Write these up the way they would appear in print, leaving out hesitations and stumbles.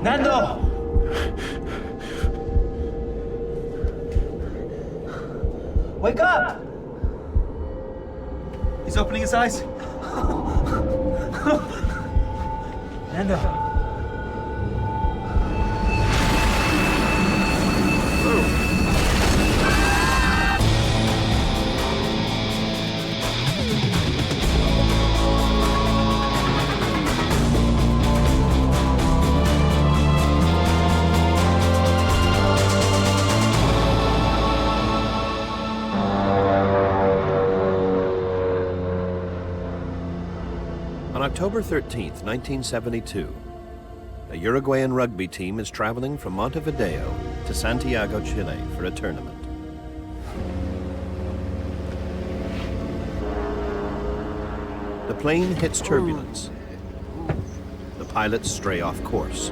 Nando! Wake up! He's opening his eyes. Nando. On October 13th, 1972, a Uruguayan rugby team is traveling from Montevideo to Santiago, Chile for a tournament. The plane hits turbulence. The pilots stray off course.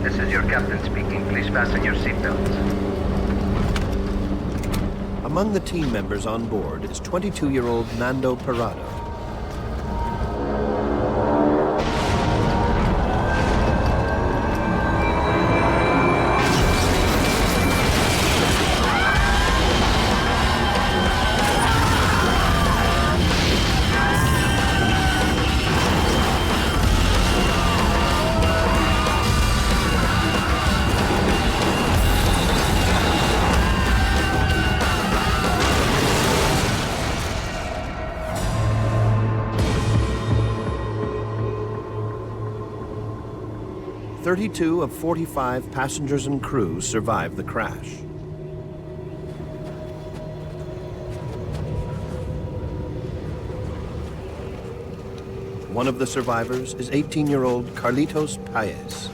This is your captain speaking. Please fasten your seatbelts. Among the team members on board is 22-year-old Nando Parado. Two of 45 passengers and crew survived the crash. One of the survivors is 18-year-old Carlitos Paez.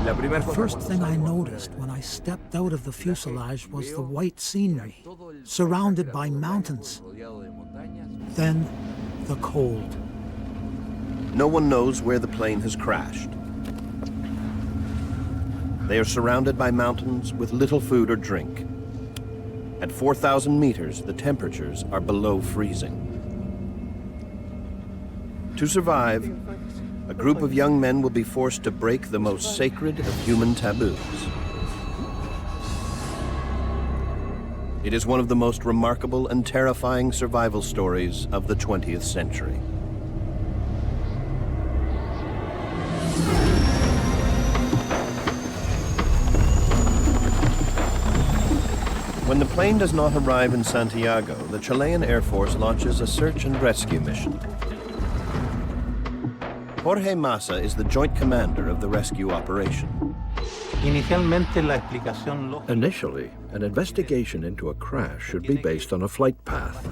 The first thing I noticed when I stepped out of the fuselage was the white scenery, surrounded by mountains. Then, the cold. No one knows where the plane has crashed. They are surrounded by mountains with little food or drink. At 4,000 meters, the temperatures are below freezing. To survive, a group of young men will be forced to break the most sacred of human taboos. It is one of the most remarkable and terrifying survival stories of the 20th century. When the plane does not arrive in Santiago, the Chilean Air Force launches a search and rescue mission. Jorge Massa is the joint commander of the rescue operation. Initially, an investigation into a crash should be based on a flight path.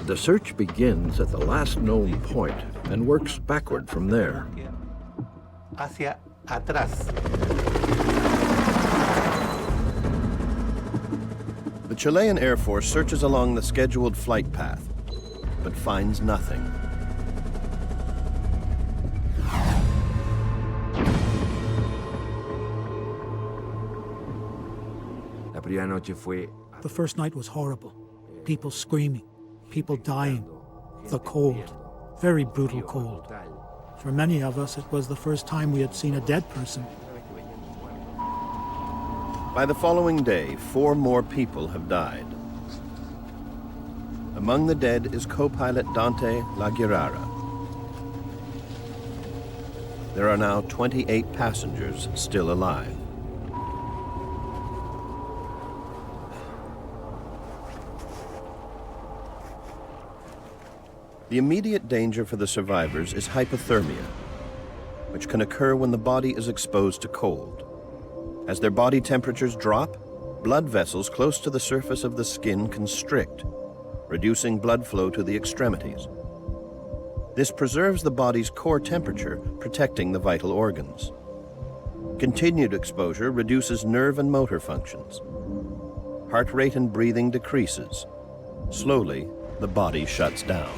The search begins at the last known point and works backward from there. The Chilean Air Force searches along the scheduled flight path, but finds nothing. The first night was horrible. People screaming, people dying, the cold, very brutal cold. For many of us, it was the first time we had seen a dead person. By the following day, 4 more people have died. Among the dead is co-pilot Dante Laguirara. There are now 28 passengers still alive. The immediate danger for the survivors is hypothermia, which can occur when the body is exposed to cold. As their body temperatures drop, blood vessels close to the surface of the skin constrict, reducing blood flow to the extremities. This preserves the body's core temperature, protecting the vital organs. Continued exposure reduces nerve and motor functions. Heart rate and breathing decreases. Slowly, the body shuts down.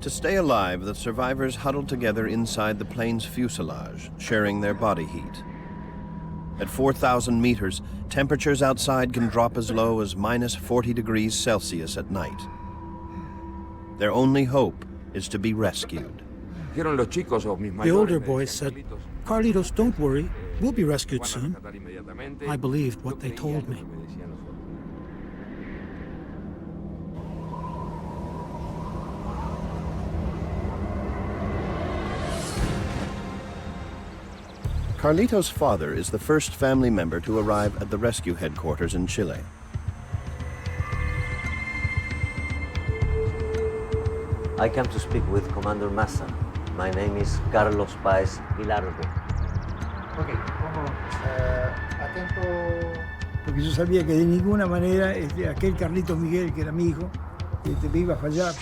To stay alive, the survivors huddled together inside the plane's fuselage, sharing their body heat. At 4,000 meters, temperatures outside can drop as low as minus 40 degrees Celsius at night. Their only hope is to be rescued. The older boys said, "Carlitos, don't worry, we'll be rescued soon." I believed what they told me. Carlitos' father is the first family member to arrive at the rescue headquarters in Chile. I come to speak with Commander Massa. My name is Carlos Páez Vilardo. Ok, pongo atento. Porque yo sabía que de ninguna manera aquel Carlitos Miguel, que era mi hijo, me iba a fallar.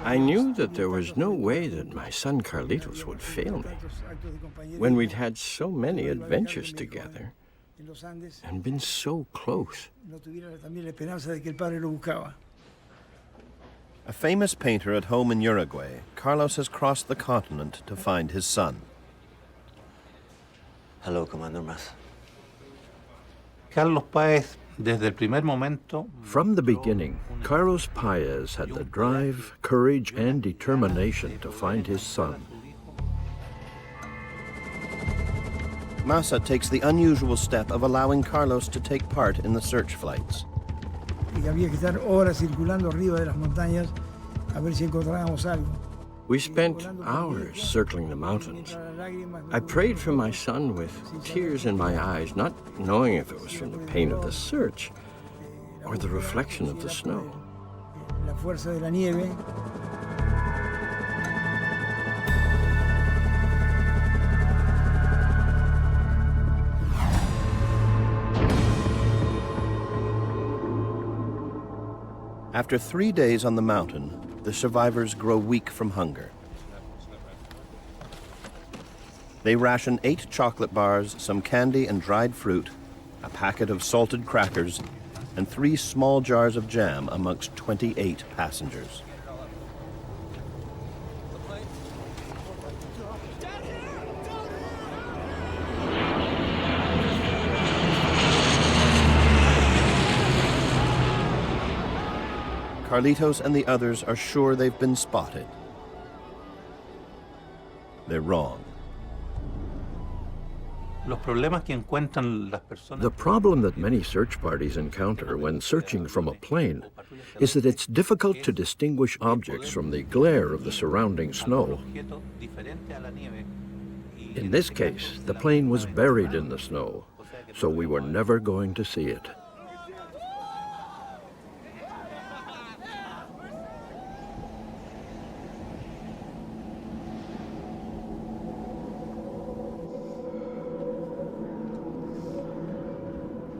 I knew that there was no way that my son Carlitos would fail me when we'd had so many adventures together and been so close. A famous painter at home in Uruguay, Carlos has crossed the continent to find his son. Hello, Commander Massa. Carlos Páez, desde el primer momento. From the beginning, Carlos Páez had the drive, courage, and determination to find his son. Massa takes the unusual step of allowing Carlos to take part in the search flights. Y había que estar horas circulando arriba de las montañas a ver si encontrábamos algo. We spent hours circling the mountains. I prayed for my son with tears in my eyes, not knowing if it was from the pain of the search or the reflection of the snow. La fuerza de la nieve. After 3 days on the mountain, the survivors grow weak from hunger. They ration 8 chocolate bars, some candy and dried fruit, a packet of salted crackers, and 3 small jars of jam amongst 28 passengers. Carlitos and the others are sure they've been spotted. They're wrong. Los problemas que encuentran las personas. The problem that many search parties encounter when searching from a plane is that it's difficult to distinguish objects from the glare of the surrounding snow. In this case, the plane was buried in the snow, so we were never going to see it.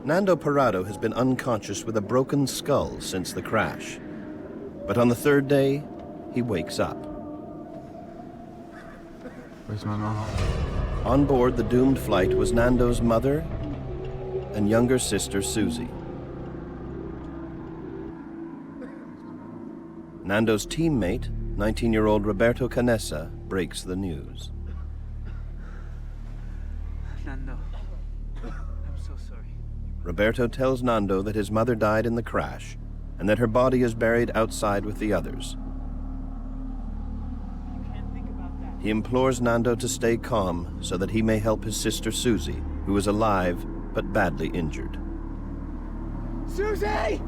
Nando Parado has been unconscious with a broken skull since the crash. But on the 3rd day, he wakes up. Where's my mom? On board the doomed flight was Nando's mother and younger sister, Susie. Nando's teammate, 19-year-old Roberto Canessa, breaks the news. Nando, I'm so sorry. Roberto tells Nando that his mother died in the crash and that her body is buried outside with the others. He implores Nando to stay calm so that he may help his sister Susie, who is alive but badly injured. Susie!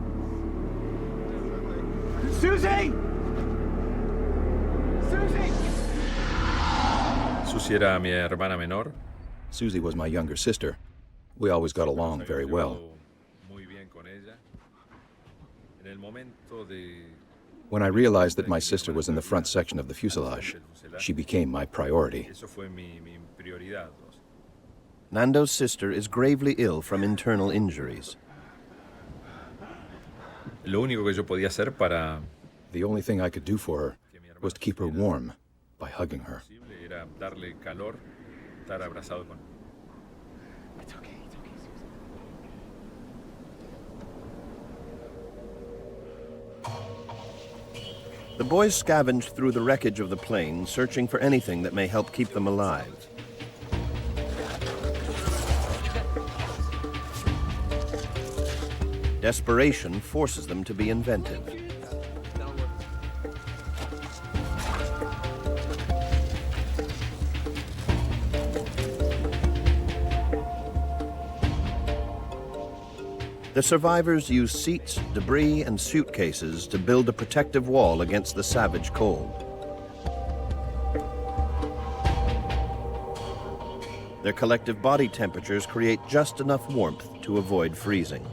Susie! Susie! Susie era mi hermana menor. Susie was my younger sister. We always got along very well. When I realized that my sister was in the front section of the fuselage, she became my priority. Nando's sister is gravely ill from internal injuries. Lo único que yo podía hacer para The only thing I could do for her was to keep her warm by hugging her. era darle calor, estar abrazado con. It's okay, Susie. The boys scavenge through the wreckage of the plane, searching for anything that may help keep them alive. Desperation forces them to be inventive. The survivors use seats, debris, and suitcases to build a protective wall against the savage cold. Their collective body temperatures create just enough warmth to avoid freezing.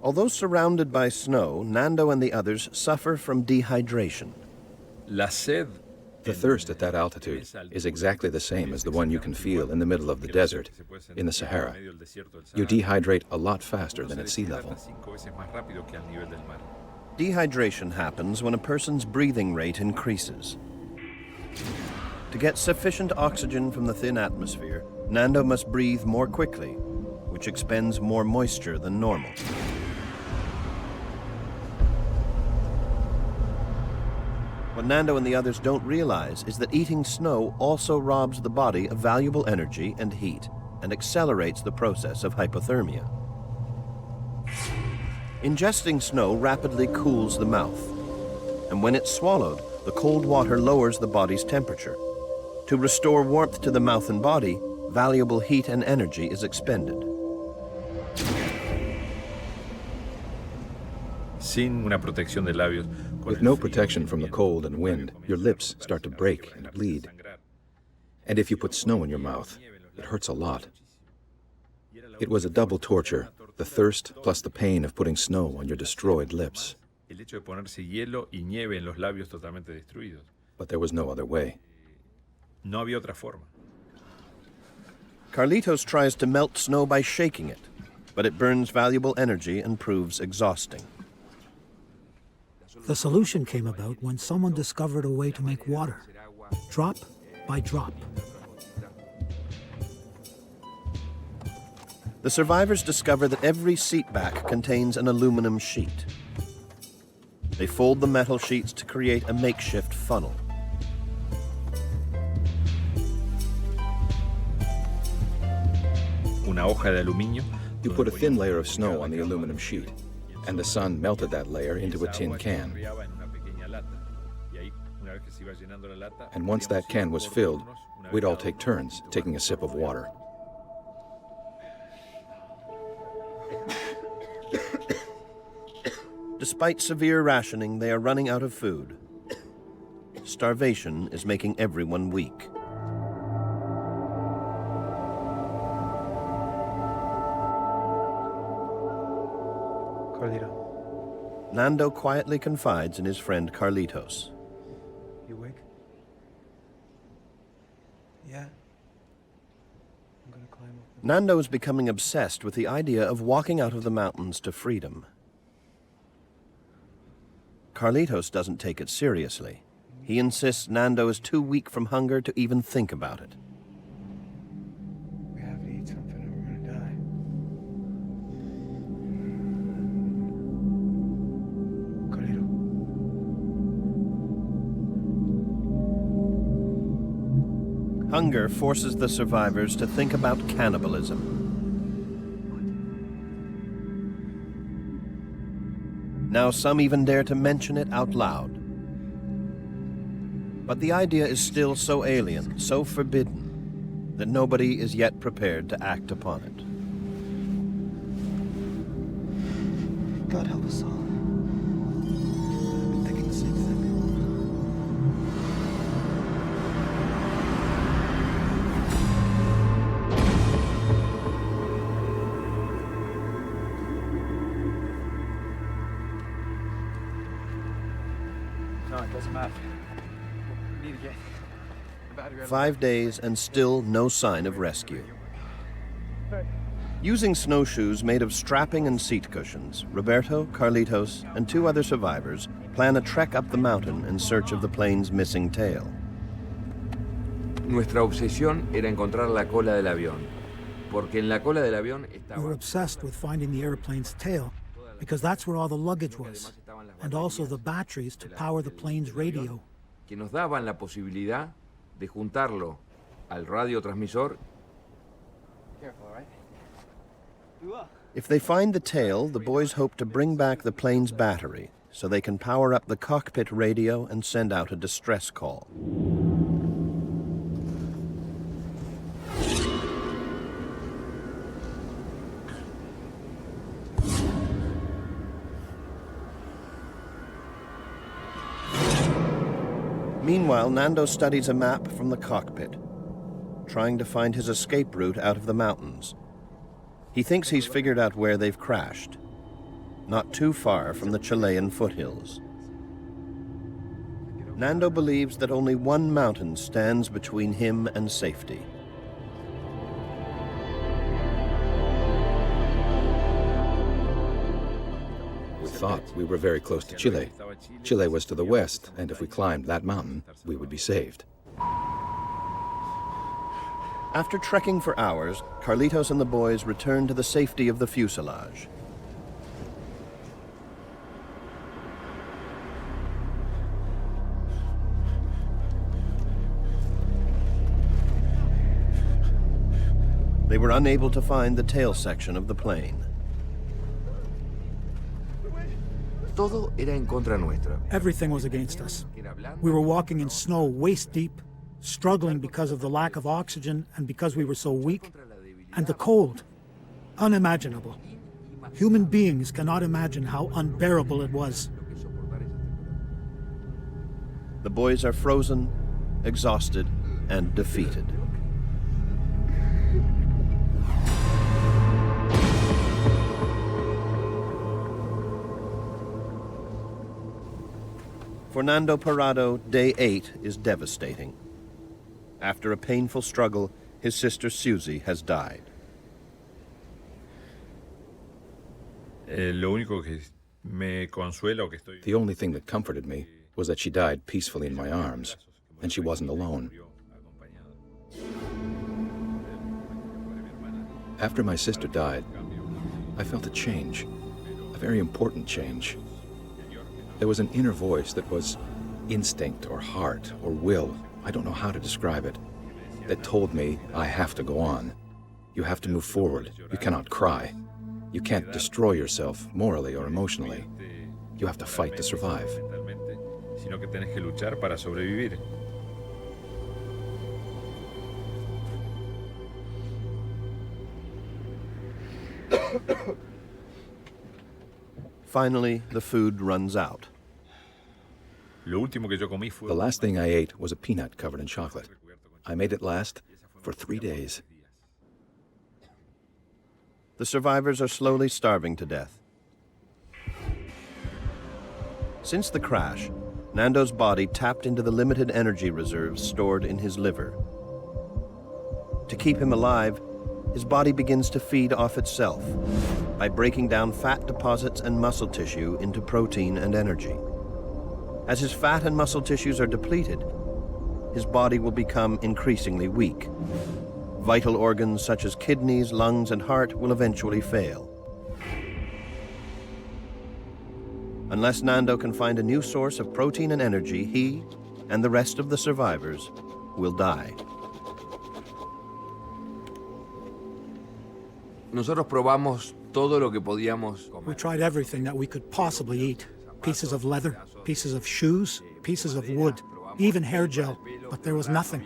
Although surrounded by snow, Nando and the others suffer from dehydration. La sed. The thirst at that altitude is exactly the same as the one you can feel in the middle of the desert, in the Sahara. You dehydrate a lot faster than at sea level. Dehydration happens when a person's breathing rate increases. To get sufficient oxygen from the thin atmosphere, Nando must breathe more quickly, which expends more moisture than normal. What Nando and the others don't realize is that eating snow also robs the body of valuable energy and heat and accelerates the process of hypothermia. Ingesting snow rapidly cools the mouth, and when it's swallowed, the cold water lowers the body's temperature. To restore warmth to the mouth and body, valuable heat and energy is expended. Sin una protección de labios. With no protection from the cold and wind, your lips start to break and bleed. And if you put snow in your mouth, it hurts a lot. It was a double torture, the thirst plus the pain of putting snow on your destroyed lips. But there was no other way. No había otra forma. Carlitos tries to melt snow by shaking it, but it burns valuable energy and proves exhausting. The solution came about when someone discovered a way to make water, drop by drop. The survivors discover that every seat back contains an aluminum sheet. They fold the metal sheets to create a makeshift funnel. Una hoja de aluminio. You put a thin layer of snow on the aluminum sheet, and the sun melted that layer into a tin can. And once that can was filled, we'd all take turns taking a sip of water. Despite severe rationing, they are running out of food. Starvation is making everyone weak. Carlito. Nando quietly confides in his friend Carlitos. You awake? Yeah. I'm gonna climb up. Nando is becoming obsessed with the idea of walking out of the mountains to freedom. Carlitos doesn't take it seriously. He insists Nando is too weak from hunger to even think about it. We have to eat something or we're gonna die. Carlito. Hunger forces the survivors to think about cannibalism. Now some even dare to mention it out loud. But the idea is still so alien, so forbidden, that nobody is yet prepared to act upon it. God help us all. I've been thinking the same thing. No, it doesn't matter. We need to get the battery out of 5 days and still no sign of rescue. Using snowshoes made of strapping and seat cushions, Roberto, Carlitos, and 2 other survivors plan a trek up the mountain in search of the plane's missing tail. Nuestra obsesión era encontrar la cola del avión, porque en la cola del avión We estaba... were obsessed with finding the airplane's tail, because that's where all the luggage was, and also the batteries to power the plane's radio. que nos daban la posibilidad de juntarlo al radiotransmisor. If they find the tail, the boys hope to bring back the plane's battery so they can power up the cockpit radio and send out a distress call. Meanwhile, Nando studies a map from the cockpit, trying to find his escape route out of the mountains. He thinks he's figured out where they've crashed, not too far from the Chilean foothills. Nando believes that only one mountain stands between him and safety. We thought we were very close to Chile. Chile was to the west, and if we climbed that mountain, we would be saved. After trekking for hours, Carlitos and the boys return to the safety of the fuselage. They were unable to find the tail section of the plane. Todo era en contra nuestra. Everything was against us. We were walking in snow waist deep, struggling because of the lack of oxygen and because we were so weak, and the cold. Unimaginable. Human beings cannot imagine how unbearable it was. The boys are frozen, exhausted, and defeated. For Nando Parrado, day 8 is devastating. After a painful struggle, his sister Susie has died. Lo único que me consuela o que estoy... The only thing that comforted me was that she died peacefully in my arms, and she wasn't alone. After my sister died, I felt a change, a very important change. There was an inner voice that was instinct or heart or will, I don't know how to describe it, that told me I have to go on. You have to move forward. You cannot cry. You can't destroy yourself morally or emotionally. You have to fight to survive. Sino que tenés que luchar para sobrevivir. Finally, the food runs out. Lo último que yo comí fue... The last thing I ate was a peanut covered in chocolate. I made it last for 3 days. The survivors are slowly starving to death. Since the crash, Nando's body tapped into the limited energy reserves stored in his liver. To keep him alive, his body begins to feed off itself by breaking down fat deposits and muscle tissue into protein and energy. As his fat and muscle tissues are depleted, his body will become increasingly weak. Vital organs such as kidneys, lungs, and heart will eventually fail. Unless Nando can find a new source of protein and energy, he and the rest of the survivors will die. Nosotros probamos todo lo que podíamos comer. We tried everything that we could possibly eat. Pieces of leather, pieces of shoes, pieces of wood, even hair gel, but there was nothing.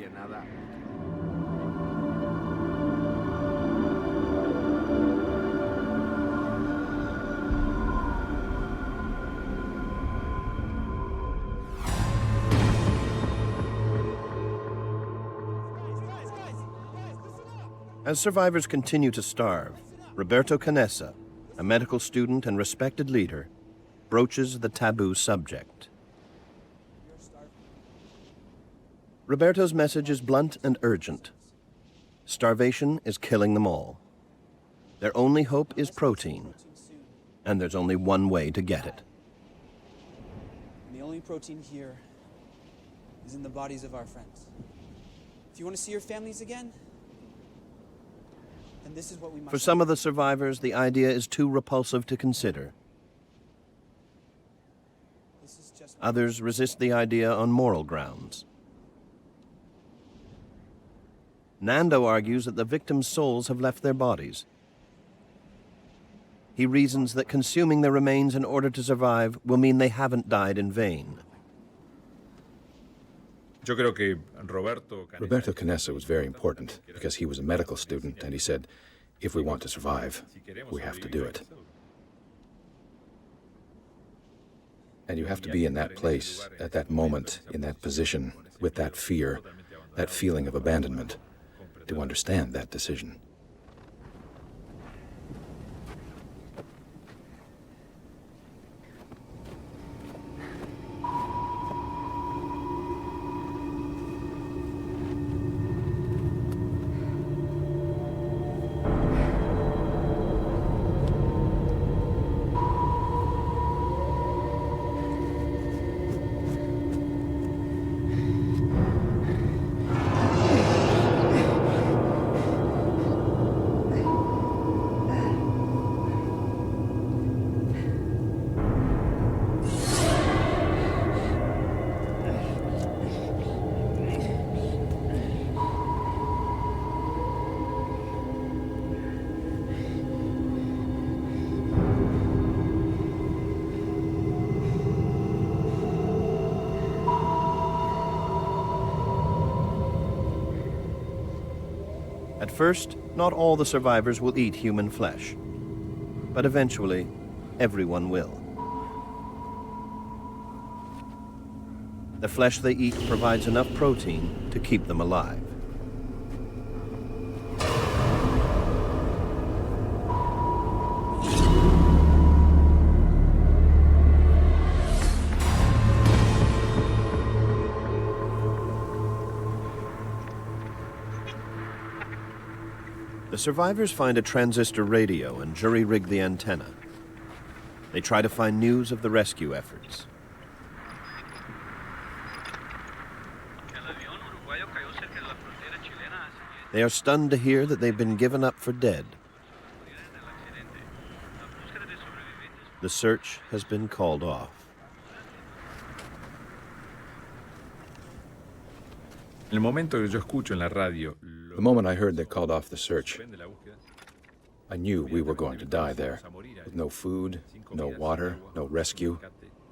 As survivors continue to starve, Roberto Canessa, a medical student and respected leader, broaches the taboo subject. Roberto's message is blunt and urgent. Starvation is killing them all. Their only hope is protein, and there's only one way to get it. And the only protein here is in the bodies of our friends. you want to see your families again? Then this is what we must For some of the survivors, the idea is too repulsive to consider. Others resist the idea on moral grounds. Nando argues that the victims' souls have left their bodies. He reasons that consuming their remains in order to survive will mean they haven't died in vain. Roberto Canessa was very important because he was a medical student, and he said, if we want to survive, we have to do it. And you have to be in that place, at that moment, in that position, with that fear, that feeling of abandonment, to understand that decision. At first, not all the survivors will eat human flesh, but eventually, everyone will. The flesh they eat provides enough protein to keep them alive. The survivors find a transistor radio and jury-rig the antenna. They try to find news of the rescue efforts. They are stunned to hear that they've been given up for dead. The search has been called off. The moment I heard they called off the search, I knew we were going to die there. With no food, no water, no rescue,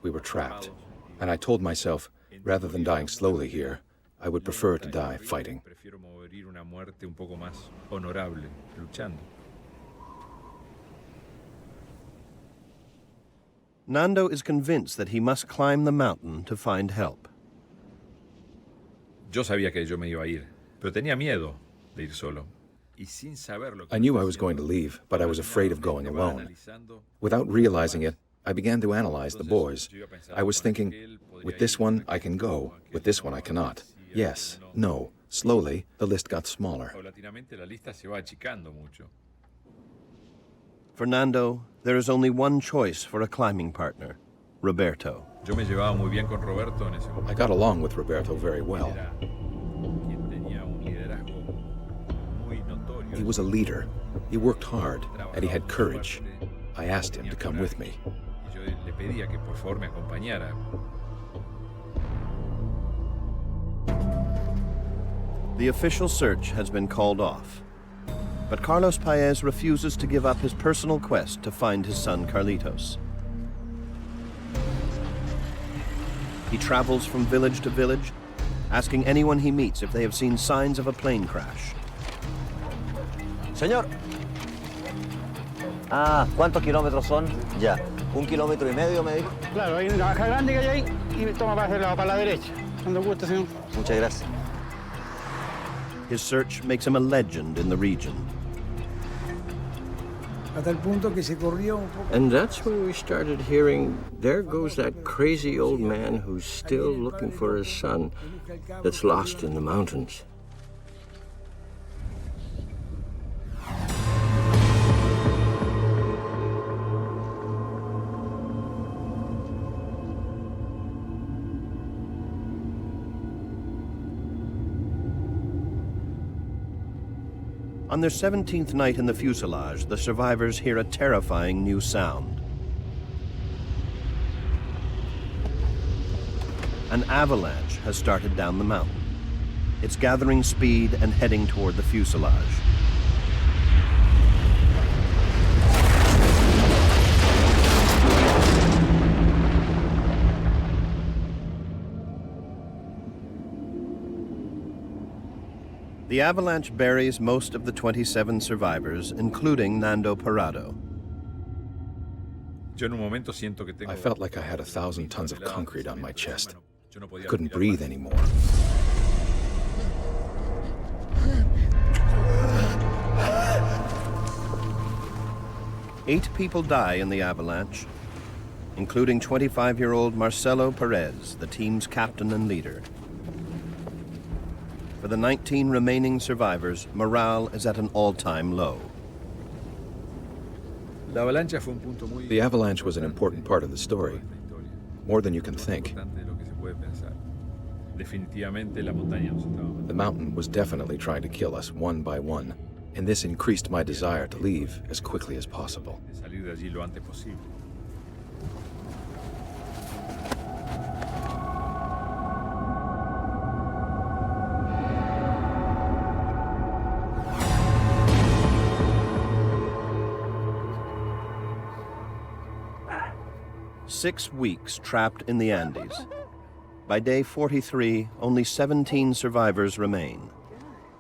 we were trapped. And I told myself, rather than dying slowly here, I would prefer to die fighting. Nando is convinced that he must climb the mountain to find help. Yo sabía que yo me iba a ir, pero tenía miedo de ir solo. I knew I was going to leave, but I was afraid of going alone. Without realizing it, I began to analyze the boys. I was thinking, with this one I can go, with this one I cannot. Yes, no. Slowly, the list got smaller. For Nando, there is only one choice for a climbing partner, Roberto. I got along with Roberto very well. He was a leader. He worked hard, and he had courage. I asked him to come with me. The official search has been called off, but Carlos Paez refuses to give up his personal quest to find his son Carlitos. He travels from village to village, asking anyone he meets if they have seen signs of a plane crash. Señor. Ah, ¿cuántos kilómetros son? Ya. 1,5 kilómetros me dijo. Claro, hay una baja grande que hay ahí y toma para hacer lado para la derecha. Cuando guste, señor. Muchas gracias. His search makes him a legend in the region. And that's when we started hearing, there goes that crazy old man who's still looking for his son that's lost in the mountains. On their 17th night in the fuselage, the survivors hear a terrifying new sound. An avalanche has started down the mountain. It's gathering speed and heading toward the fuselage. The avalanche buries most of the 27 survivors, including Nando Parrado. I felt like I had 1,000 tons of concrete on my chest. I couldn't breathe anymore. Eight people die in the avalanche, including 25-year-old Marcelo Perez, the team's captain and leader. For the 19 remaining survivors, morale is at an all-time low. The avalanche was an important part of the story, more than you can think. The mountain was definitely trying to kill us one by one, and this increased my desire to leave as quickly as possible. 6 weeks trapped in the Andes. By day 43, only 17 survivors remain.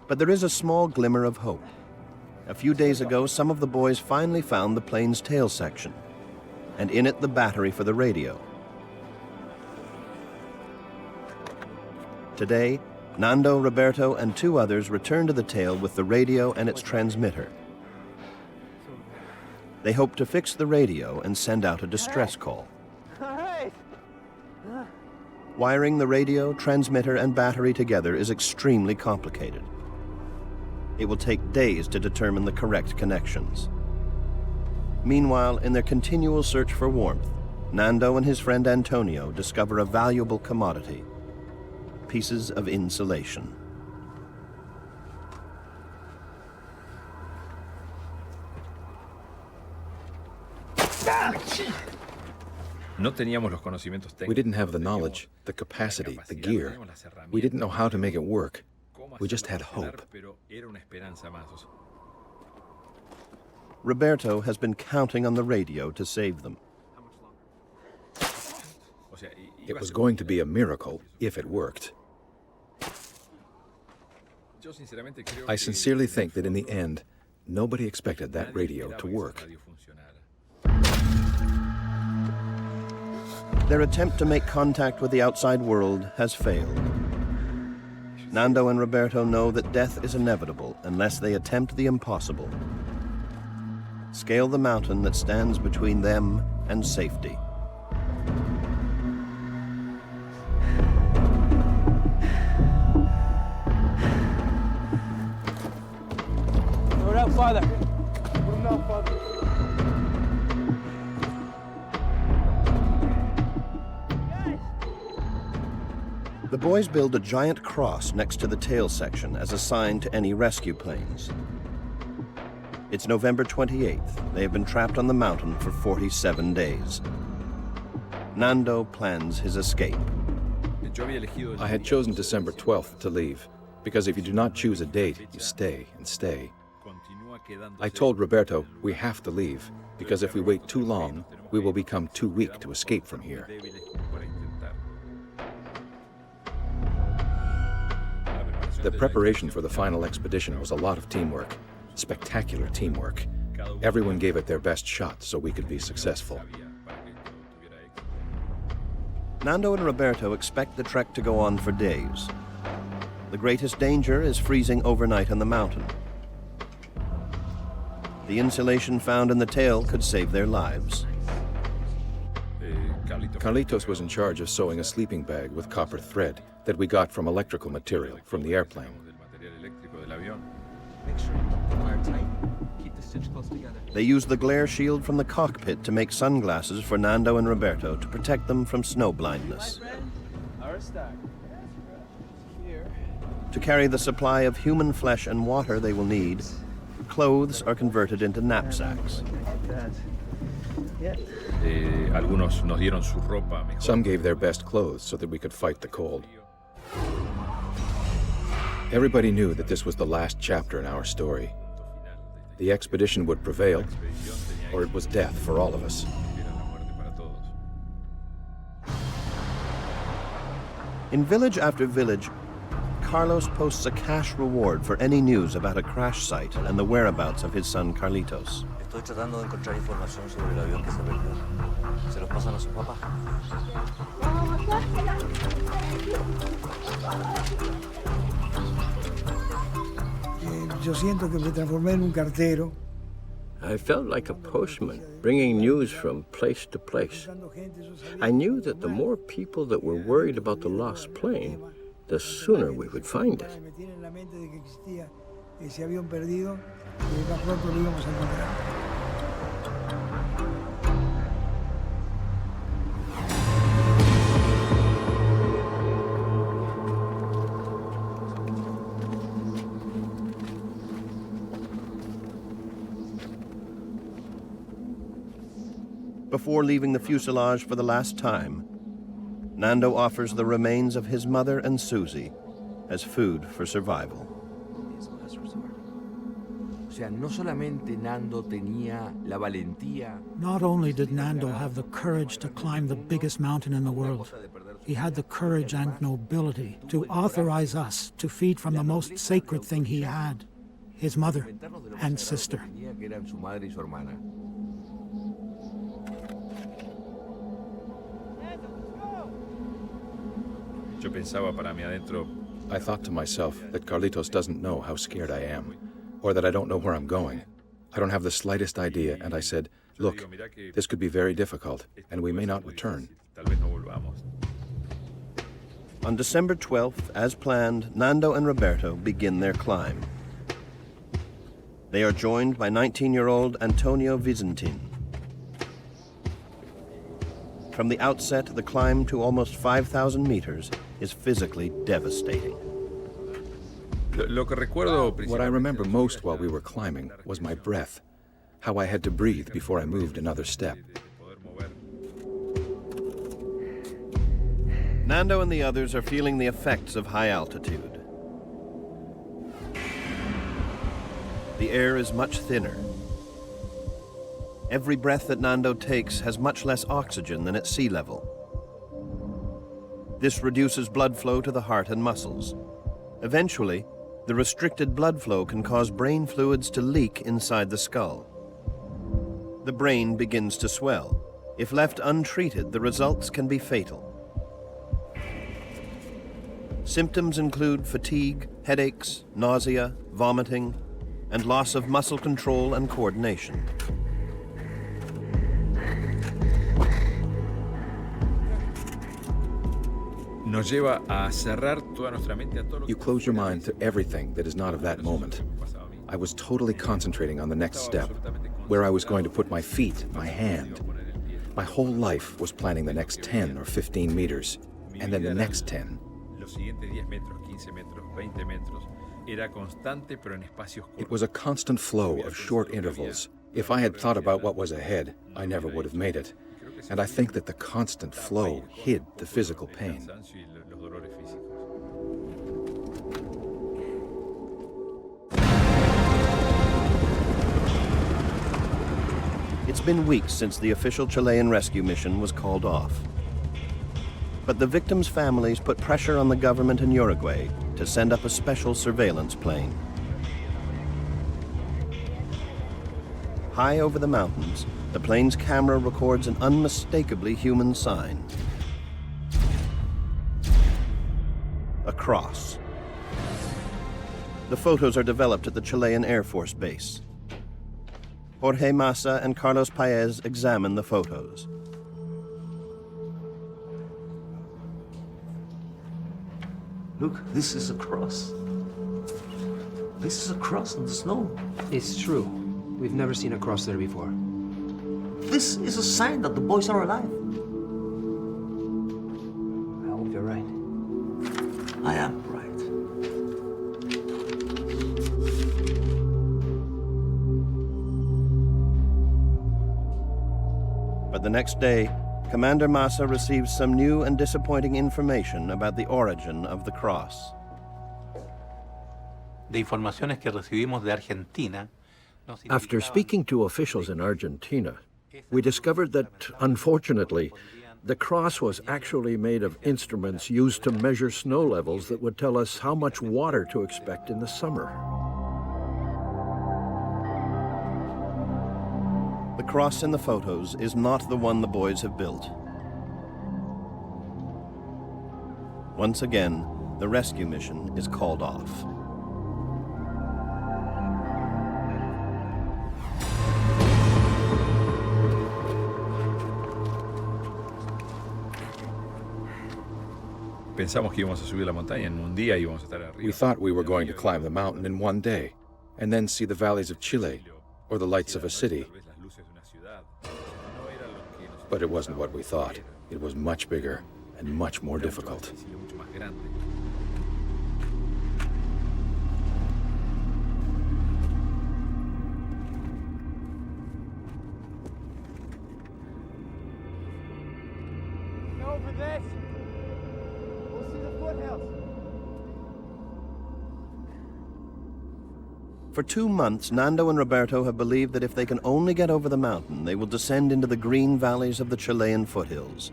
But there is a small glimmer of hope. A few days ago, some of the boys finally found the plane's tail section, and in it the battery for the radio. Today, Nando, Roberto, and 2 others return to the tail with the radio and its transmitter. They hope to fix the radio and send out a distress call. Wiring the radio, transmitter, and battery together is extremely complicated. It will take days to determine the correct connections. Meanwhile, in their continual search for warmth, Nando and his friend Antonio discover a valuable commodity: pieces of insulation. We didn't have the knowledge, the capacity, the gear. We didn't know how to make it work. We just had hope. Roberto has been counting on the radio to save them. It was going to be a miracle if it worked. I sincerely think that in the end, nobody expected that radio to work. Their attempt to make contact with the outside world has failed. Nando and Roberto know that death is inevitable unless they attempt the impossible: scale the mountain that stands between them and safety. Throw it out farther. Put it out farther. The boys build a giant cross next to the tail section as a sign to any rescue planes. It's November 28th. They have been trapped on the mountain for 47 days. Nando plans his escape. I had chosen December 12th to leave, because if you do not choose a date, you stay and stay. I told Roberto we have to leave, because if we wait too long, we will become too weak to escape from here. The preparation for the final expedition was a lot of teamwork, spectacular teamwork. Everyone gave it their best shot so we could be successful. Nando and Roberto expect the trek to go on for days. The greatest danger is freezing overnight on the mountain. The insulation found in the tail could save their lives. Carlitos was in charge of sewing a sleeping bag with copper thread that we got from electrical material from the airplane. Make sure you keep the wire tight. Keep the stitch close together. They used the glare shield from the cockpit to make sunglasses for Nando and Roberto to protect them from snow blindness. To carry the supply of human flesh and water they will need, clothes are converted into knapsacks. Algunos nos dieron su ropa mejor. Some gave their best clothes so that we could fight the cold. Everybody knew that this was the last chapter in our story. The expedition would prevail, or it was death for all of us. In village after village, Carlos posts a cash reward for any news about a crash site and the whereabouts of his son Carlitos. Estoy tratando de encontrar información sobre el avión que se perdió. ¿Se los pasan a su papá? Yo siento que me transformé en un cartero. I felt like a postman, bringing news from place to place. I knew that the more people that were worried about the lost plane, the sooner we would find it. Me tiene en la mente de que existía ese avión perdido, que más pronto lo íbamos a encontrar. Before leaving the fuselage for the last time, Nando offers the remains of his mother and Susie as food for survival. O sea, no solamente Nando tenía la valentía. Not only did Nando have the courage to climb the biggest mountain in the world, he had the courage and nobility to authorize us to feed from the most sacred thing he had, his mother and sister. Que eran su madre y su hermana. Yo pensaba para mí adentro. I thought to myself that Carlitos doesn't know how scared I am, or that I don't know where I'm going. I don't have the slightest idea, and I said, look, this could be very difficult, and we may not return. On December 12th, as planned, Nando and Roberto begin their climb. They are joined by 19-year-old Antonio Vicentin. From the outset, the climb to almost 5,000 meters is physically devastating. What I remember most while we were climbing was my breath, how I had to breathe before I moved another step. Nando and the others are feeling the effects of high altitude. The air is much thinner. Every breath that Nando takes has much less oxygen than at sea level. This reduces blood flow to the heart and muscles. Eventually, the restricted blood flow can cause brain fluids to leak inside the skull. The brain begins to swell. If left untreated, the results can be fatal. Symptoms include fatigue, headaches, nausea, vomiting, and loss of muscle control and coordination. You close your mind to everything that is not of that moment. I was totally concentrating on the next step, where I was going to put my feet, my hand. My whole life was planning the next 10 or 15 meters, and then the next 10. It was a constant flow of short intervals. If I had thought about what was ahead, I never would have made it. And I think that the constant flow hid the physical pain. It's been weeks since the official Chilean rescue mission was called off. But the victims' families put pressure on the government in Uruguay to send up a special surveillance plane. High over the mountains, the plane's camera records an unmistakably human sign. A cross. The photos are developed at the Chilean Air Force Base. Jorge Massa and Carlos Paez examine the photos. Look, this is a cross. This is a cross in the snow. It's true. We've never seen a cross there before. This is a sign that the boys are alive. I hope you're right. I am right. But the next day, Commander Massa receives some new and disappointing information about the origin of the cross. De informaciones que recibimos de Argentina. After speaking to officials in Argentina, we discovered that, unfortunately, the cross was actually made of instruments used to measure snow levels that would tell us how much water to expect in the summer. The cross in the photos is not the one the boys have built. Once again, the rescue mission is called off. Pensamos que íbamos a subir la montaña en un día y íbamos a estar arriba. We thought we were going to climb the mountain in one day, and then see the valleys of Chile, or the lights of a city. But it wasn't what we thought. It was much bigger and much more difficult. Over this. We'll see the foothills. For 2 months, Nando and Roberto have believed that if they can only get over the mountain, they will descend into the green valleys of the Chilean foothills.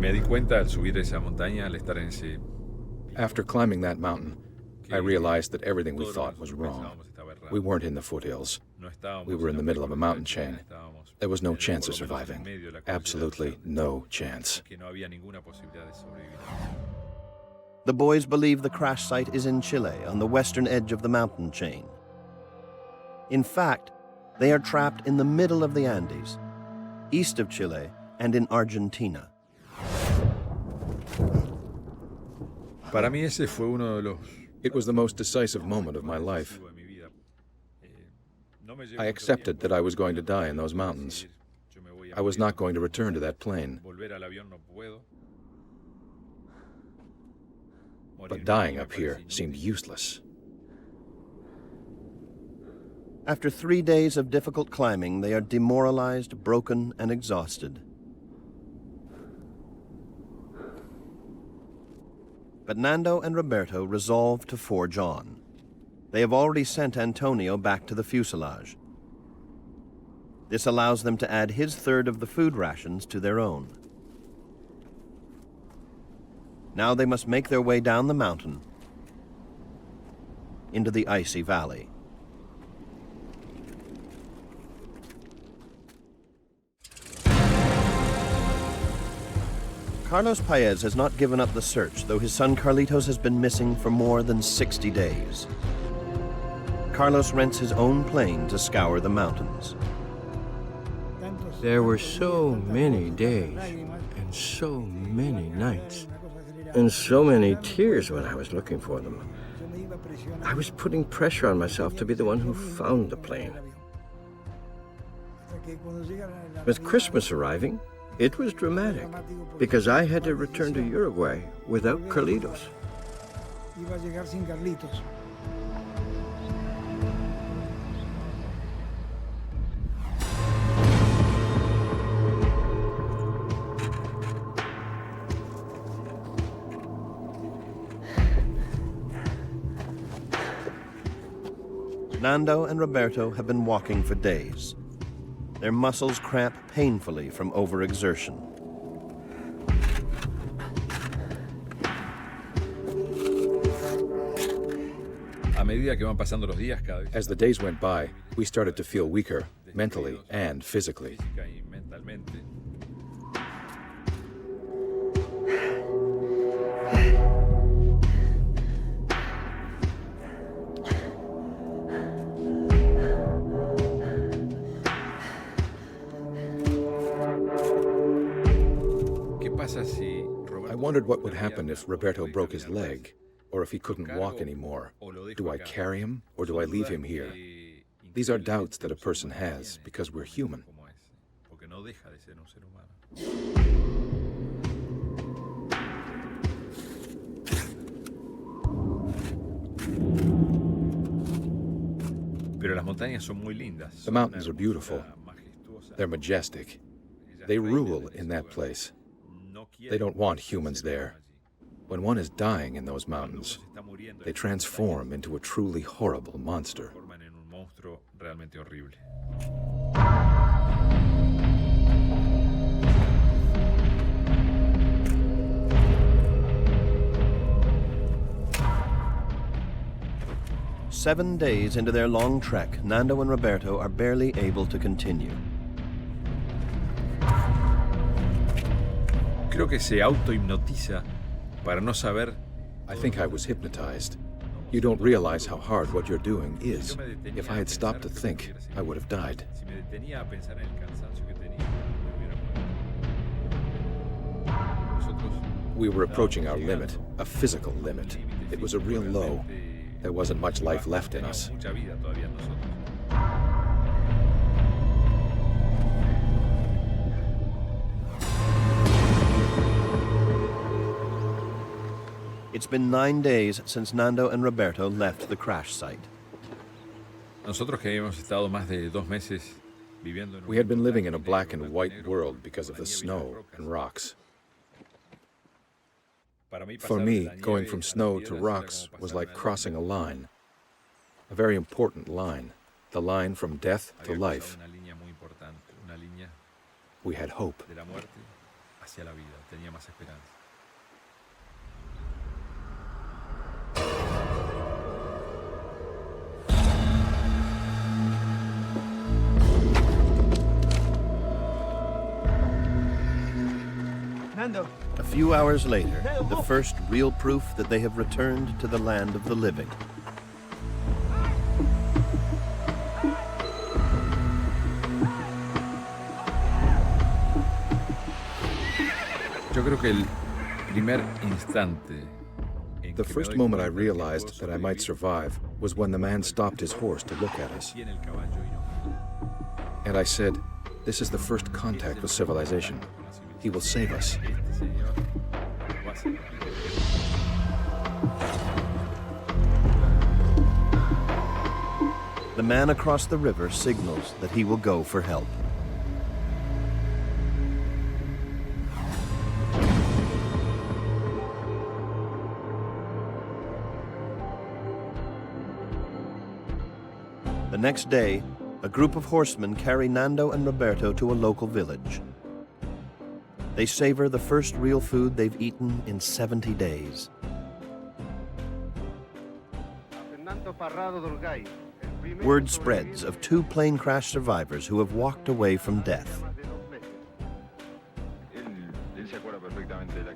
Me di cuenta al subir esa montaña, al estar en ese... After climbing that mountain, I realized that everything we thought was wrong. We weren't in the foothills. We were in the middle of a mountain chain. There was no chance of surviving. Absolutely no chance. The boys believe the crash site is in Chile, on the western edge of the mountain chain. In fact, they are trapped in the middle of the Andes, east of Chile and in Argentina. Para mí ese fue uno de los... It was the most decisive moment of my life. I accepted that I was going to die in those mountains. I was not going to return to that plane. But dying up here seemed useless. After 3 days of difficult climbing, they are demoralized, broken, and exhausted. But Nando and Roberto resolve to forge on. They have already sent Antonio back to the fuselage. This allows them to add his third of the food rations to their own. Now they must make their way down the mountain into the icy valley. Carlos Paez has not given up the search, though his son Carlitos has been missing for more than 60 days. Carlos rents his own plane to scour the mountains. There were so many days, and so many nights, and so many tears when I was looking for them. I was putting pressure on myself to be the one who found the plane. With Christmas arriving, it was dramatic, because I had to return to Uruguay without Carlitos. Nando and Roberto have been walking for days. Their muscles cramp painfully from overexertion. As the days went by, we started to feel weaker, mentally and physically. I wondered what would happen if Roberto broke his leg. or if he couldn't walk anymore. Do I carry him, or do I leave him here? These are doubts that a person has because we're human. The mountains are beautiful. They're majestic. They rule in that place. They don't want humans there. When one is dying in those mountains, they transform into a truly horrible monster. Seven days into their long trek, Nando and Roberto are barely able to continue. Creo que se autohipnotiza para no saber. I think I was hypnotized. You don't realize how hard what you're doing is. If I had stopped to think, I would have died. We were approaching our limit, a physical limit. It was a real low. There wasn't much life left in us. It's been 9 days since Nando and Roberto left the crash site. We had been living in a black and white world because of the snow and rocks. For me, going from snow to rocks was like crossing a line. A very important line. The line from death to life. We had hope. A few hours later, the first real proof that they have returned to the land of the living. Yo creo que el primer instante. The first moment I realized that I might survive was when the man stopped his horse to look at us. And I said, "This is the first contact with civilization. He will save us." The man across the river signals that he will go for help. The next day, a group of horsemen carry Nando and Roberto to a local village. They savor the first real food they've eaten in 70 days. Word spreads of 2 plane crash survivors who have walked away from death.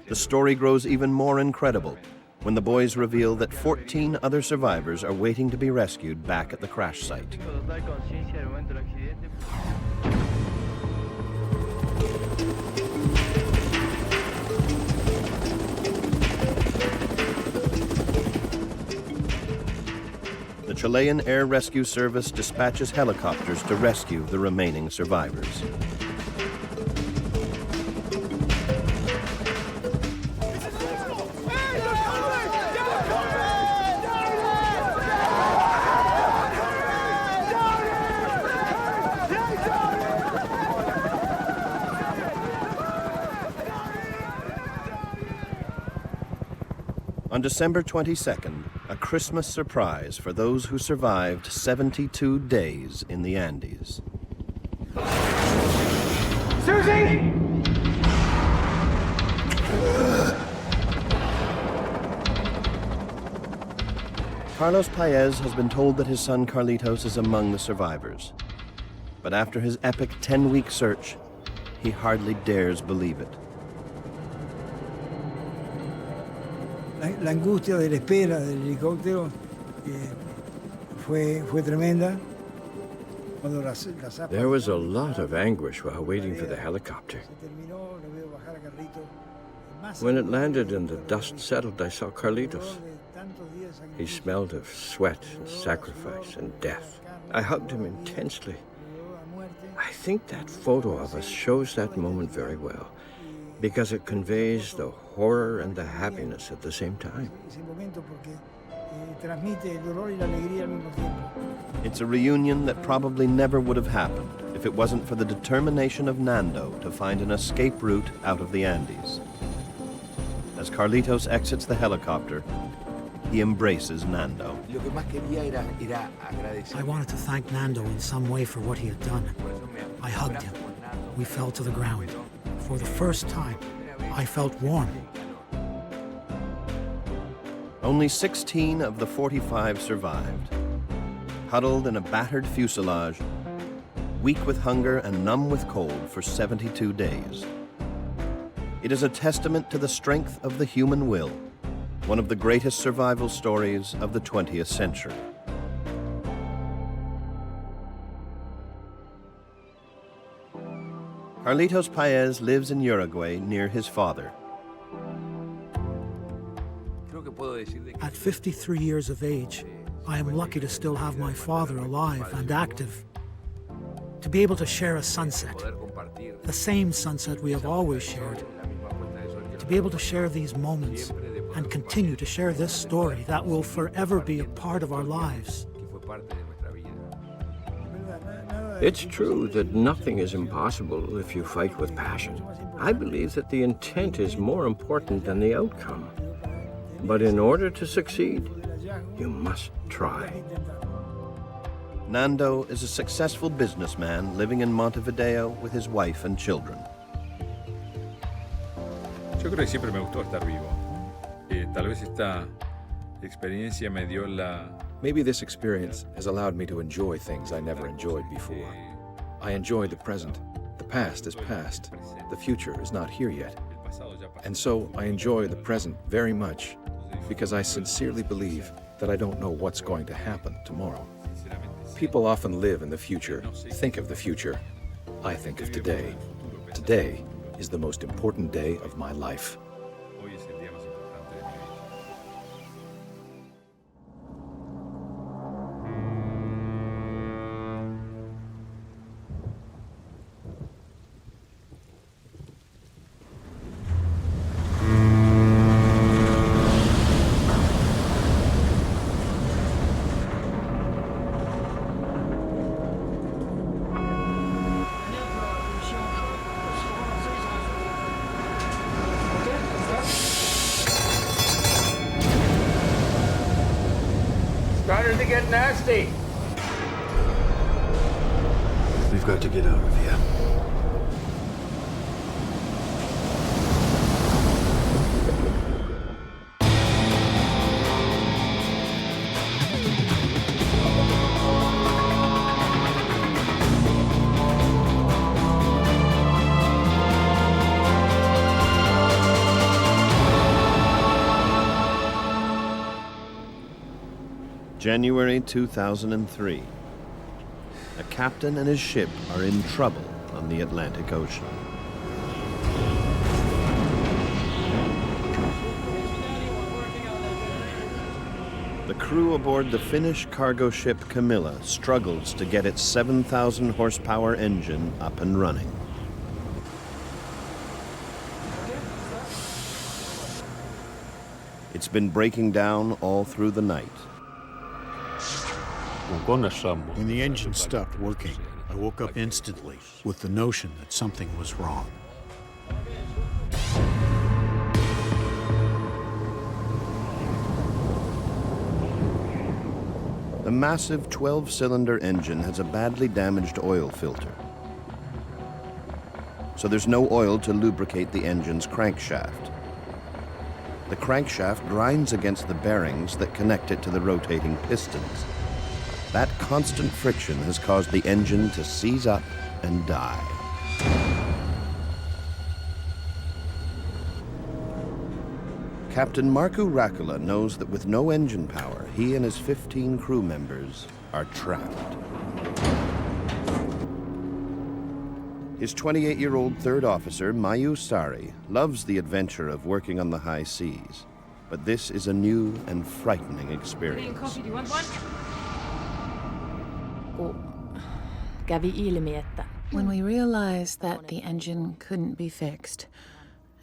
The story grows even more incredible when the boys reveal that 14 other survivors are waiting to be rescued back at the crash site. The Chilean Air Rescue Service dispatches helicopters to rescue the remaining survivors. On December 22nd, a Christmas surprise for those who survived 72 days in the Andes. Susie! Carlos Paez has been told that his son Carlitos is among the survivors. But after his epic 10-week search, he hardly dares believe it. La angustia de la espera del helicóptero fue tremenda. There was a lot of anguish while waiting for the helicopter. When it landed and the dust settled, I saw Carlitos. He smelled of sweat and sacrifice and death. I hugged him intensely. I think that photo of us shows that moment very well, because it conveys the horror and the happiness at the same time. It's a reunion that probably never would have happened if it wasn't for the determination of Nando to find an escape route out of the Andes. As Carlitos exits the helicopter, he embraces Nando. I wanted to thank Nando in some way for what he had done. I hugged him. We fell to the ground. For the first time, I felt warm. Only 16 of the 45 survived. Huddled in a battered fuselage, weak with hunger and numb with cold for 72 days. It is a testament to the strength of the human will, one of the greatest survival stories of the 20th century. Carlitos Paez lives in Uruguay near his father. At 53 years of age, I am lucky to still have my father alive and active. To be able to share a sunset, the same sunset we have always shared. To be able to share these moments and continue to share this story that will forever be a part of our lives. It's true that nothing is impossible if you fight with passion. I believe that the intent is more important than the outcome. But in order to succeed, you must try. Nando is a successful businessman living in Montevideo with his wife and children. Yo creo que siempre me gustó estar vivo. Tal vez esta experiencia me dio la... Maybe this experience has allowed me to enjoy things I never enjoyed before. I enjoy the present. The past is past. The future is not here yet. And so I enjoy the present very much because I sincerely believe that I don't know what's going to happen tomorrow. People often live in the future, think of the future. I think of today. Today is the most important day of my life. Starting to get nasty. We've got to get out of here. January 2003. A captain and his ship are in trouble on the Atlantic Ocean. The crew aboard the Finnish cargo ship Camila struggles to get its 7,000 horsepower engine up and running. It's been breaking down all through the night. When the engine stopped working, I woke up instantly with the notion that something was wrong. The massive 12-cylinder engine has a badly damaged oil filter. So there's no oil to lubricate the engine's crankshaft. The crankshaft grinds against the bearings that connect it to the rotating pistons. That constant friction has caused the engine to seize up and die. Captain Miraculous knows that with no engine power, he and his 15 crew members are trapped. His 28-year-old third officer, Mayu Sari, loves the adventure of working on the high seas. But this is a new and frightening experience. Coffee, do you want one? Kävi ilmi, että when we realized that the engine couldn't be fixed,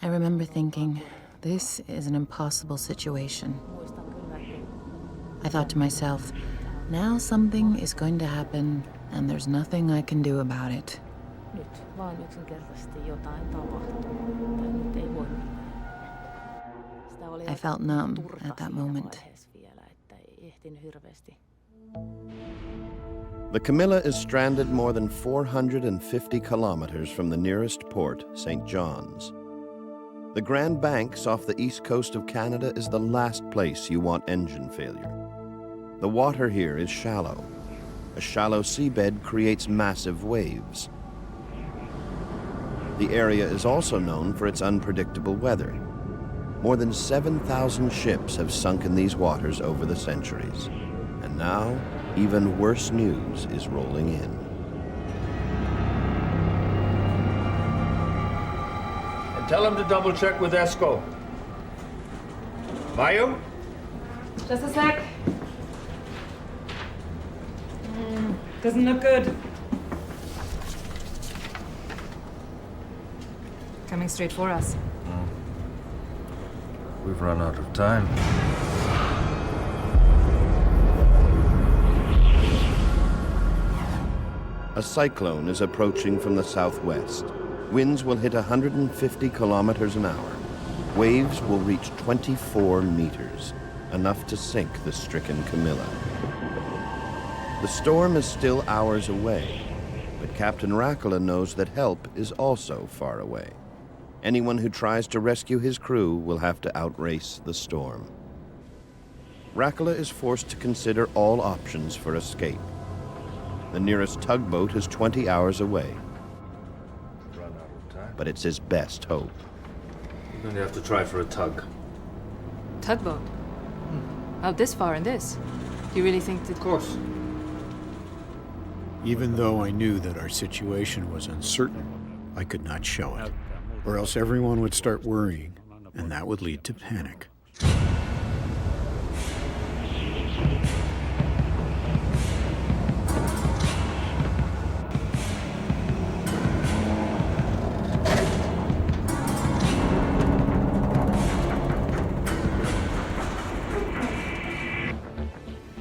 I remember thinking, this is an impossible situation. I thought to myself, now something is going to happen, and there's nothing I can do about it. Nyt vaan yksinkertaisesti jotain tapahtuu, tai nyt ei voi mitään. I felt numb at that moment. The Camila is stranded more than 450 kilometers from the nearest port, St. John's. The Grand Banks off the east coast of Canada is the last place you want engine failure. The water here is shallow. A shallow seabed creates massive waves. The area is also known for its unpredictable weather. More than 7,000 ships have sunk in these waters over the centuries. And now, even worse news is rolling in. And tell him to double check with Esco. Mayu? Just a sec. Doesn't look good. Coming straight for us. We've run out of time. A cyclone is approaching from the southwest. Winds will hit 150 kilometers an hour. Waves will reach 24 meters, enough to sink the stricken Camila. The storm is still hours away, but Captain Miraculous knows that help is also far away. Anyone who tries to rescue his crew will have to outrace the storm. Miraculous is forced to consider all options for escape. The nearest tugboat is 20 hours away, but it's his best hope. You're going to have to try for a tug. Tugboat? Out this far in this? Do you really think that... Of course. Even though I knew that our situation was uncertain, I could not show it, or else everyone would start worrying, and that would lead to panic.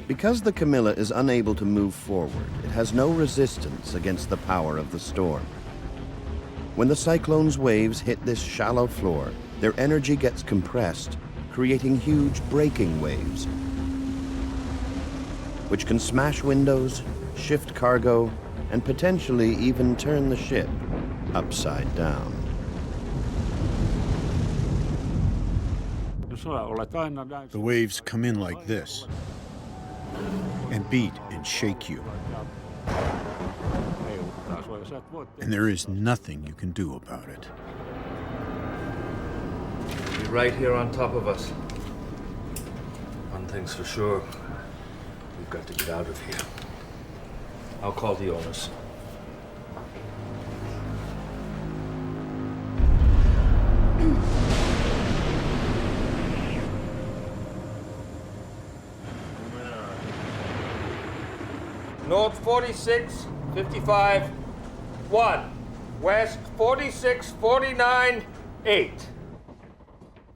Because the Camila is unable to move forward, it has no resistance against the power of the storm. When the cyclone's waves hit this shallow floor, their energy gets compressed, creating huge breaking waves, which can smash windows, shift cargo, and potentially even turn the ship upside down. The waves come in like this, and beat and shake you. And there is nothing you can do about it. Be right here on top of us. One thing's for sure. We've got to get out of here. I'll call the owners. North 46, 55, 1. West 46, 49, 8.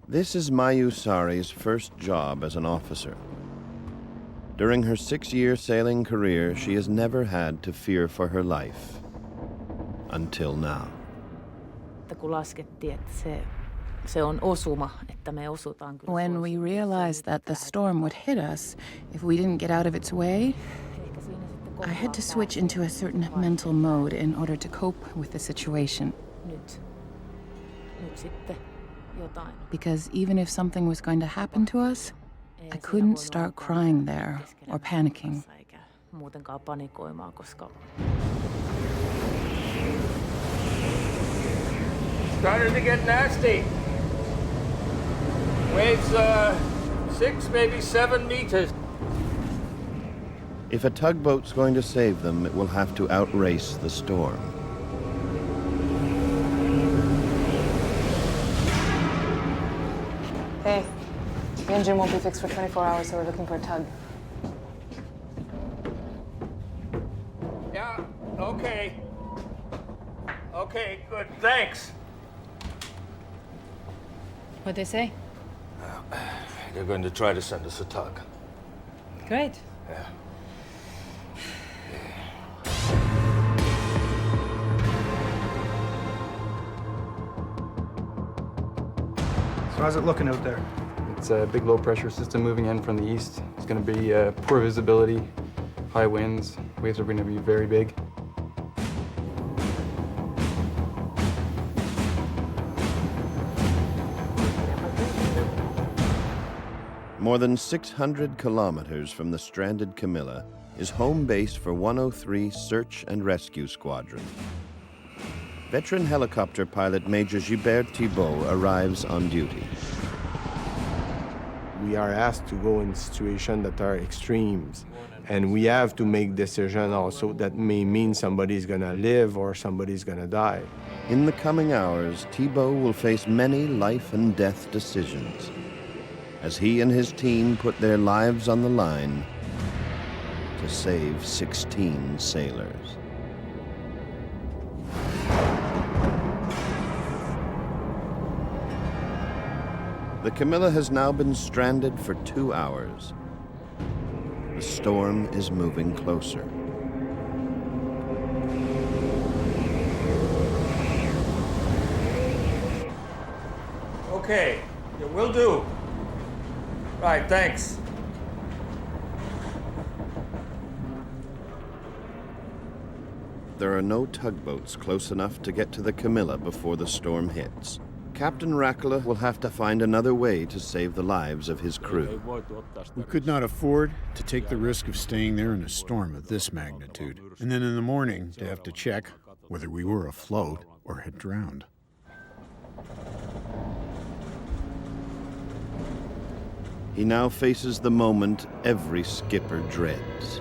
This is Mayu Sari's first job as an officer. During her 6-year sailing career, she has never had to fear for her life. Until now. When we realized that the storm would hit us if we didn't get out of its way, I had to switch into a certain mental mode in order to cope with the situation. Because even if something was going to happen to us, I couldn't start crying there or panicking. Starting to get nasty. Waves, 6, maybe 7 meters. If a tugboat's going to save them, it will have to outrace the storm. engine won't be fixed for 24 hours, so we're looking for a tug. Yeah, okay. Okay, good, thanks. What'd they say? They're going to try to send us a tug. Great. Yeah. So how's it looking out there? It's a big low-pressure system moving in from the east. It's going to be poor visibility, high winds. Waves are going to be very big. More than 600 kilometers from the stranded Camila is home base for 103 Search and Rescue Squadron. Veteran helicopter pilot Major Gilbert Thibault arrives on duty. We are asked to go in situations that are extremes, and we have to make decisions also that may mean somebody's gonna live or somebody's gonna die. In the coming hours, Thibault will face many life and death decisions as he and his team put their lives on the line to save 16 sailors. The Camila has now been stranded for 2 hours. The storm is moving closer. Okay, yeah, will do. Right, thanks. There are no tugboats close enough to get to the Camila before the storm hits. Captain Miraculous will have to find another way to save the lives of his crew. We could not afford to take the risk of staying there in a storm of this magnitude, and then in the morning to have to check whether we were afloat or had drowned. He now faces the moment every skipper dreads.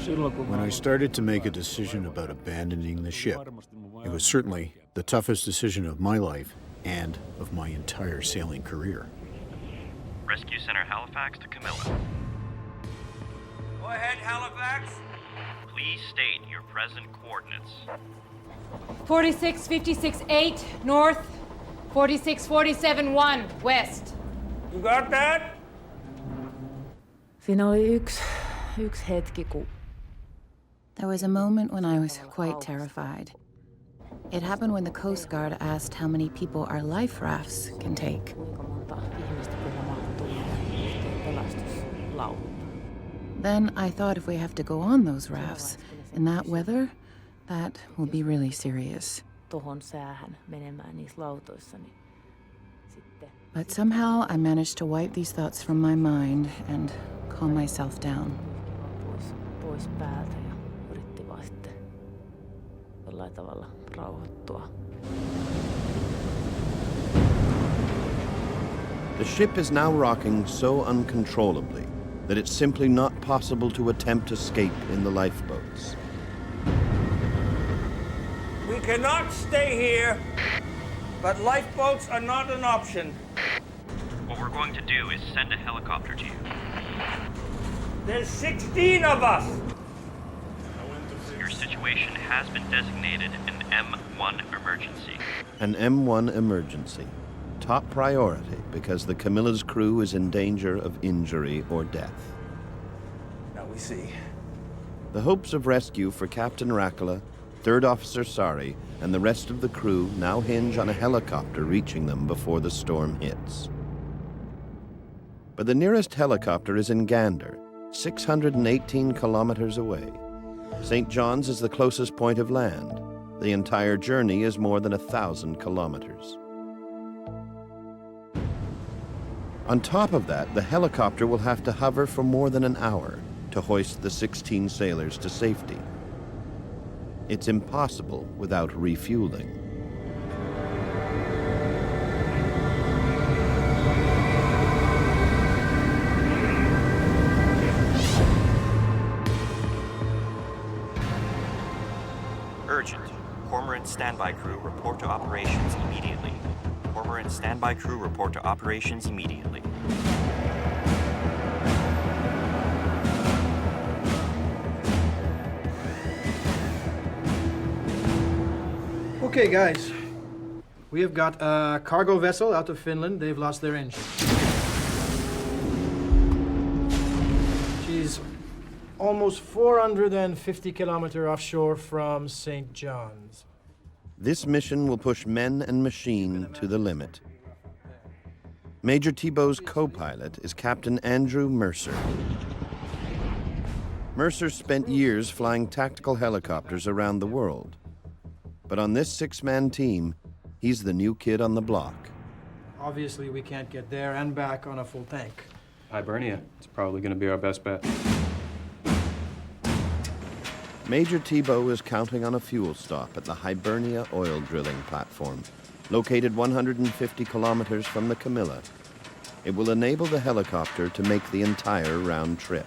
When I started to make a decision about abandoning the ship, it was certainly the toughest decision of my life and of my entire sailing career. Rescue Center Halifax to Camila. Go ahead, Halifax. Please state your present coordinates. 46-56-8 north, 46-47-1 west. You got that? Siinä oli yksi hetki, kun There was a moment when I was quite terrified. It happened when the Coast Guard asked how many people our life rafts can take. Then I thought if we have to go on those rafts in that weather, that will be really serious. But somehow I managed to wipe these thoughts from my mind and calm myself down. The ship is now rocking so uncontrollably that it's simply not possible to attempt escape in the lifeboats. We cannot stay here, but lifeboats are not an option. What we're going to do is send a helicopter to you. There's 16 of us! Your situation has been designated an M1 emergency. An M1 emergency. Top priority because the Camila's crew is in danger of injury or death. Now we see. The hopes of rescue for Captain Rakala, Third Officer Sari, and the rest of the crew now hinge on a helicopter reaching them before the storm hits. But the nearest helicopter is in Gander, 618 kilometers away. St. John's is the closest point of land. The entire journey is more than 1,000 kilometers. On top of that, the helicopter will have to hover for more than an hour to hoist the 16 sailors to safety. It's impossible without refueling. Urgent. Cormorant standby crew report to operations immediately. Cormorant standby crew report to operations immediately. Okay, guys. We have got a cargo vessel out of Finland. They've lost their engine. She's almost 450 kilometers offshore from St. John's. This mission will push men and machine to the limit. Major Thibault's co-pilot is Captain Andrew Mercer. Mercer spent years flying tactical helicopters around the world. But on this six-man team, he's the new kid on the block. Obviously, we can't get there and back on a full tank. Hibernia. It's probably going to be our best bet. Major Thibault is counting on a fuel stop at the Hibernia oil drilling platform, located 150 kilometers from the Camila. It will enable the helicopter to make the entire round trip.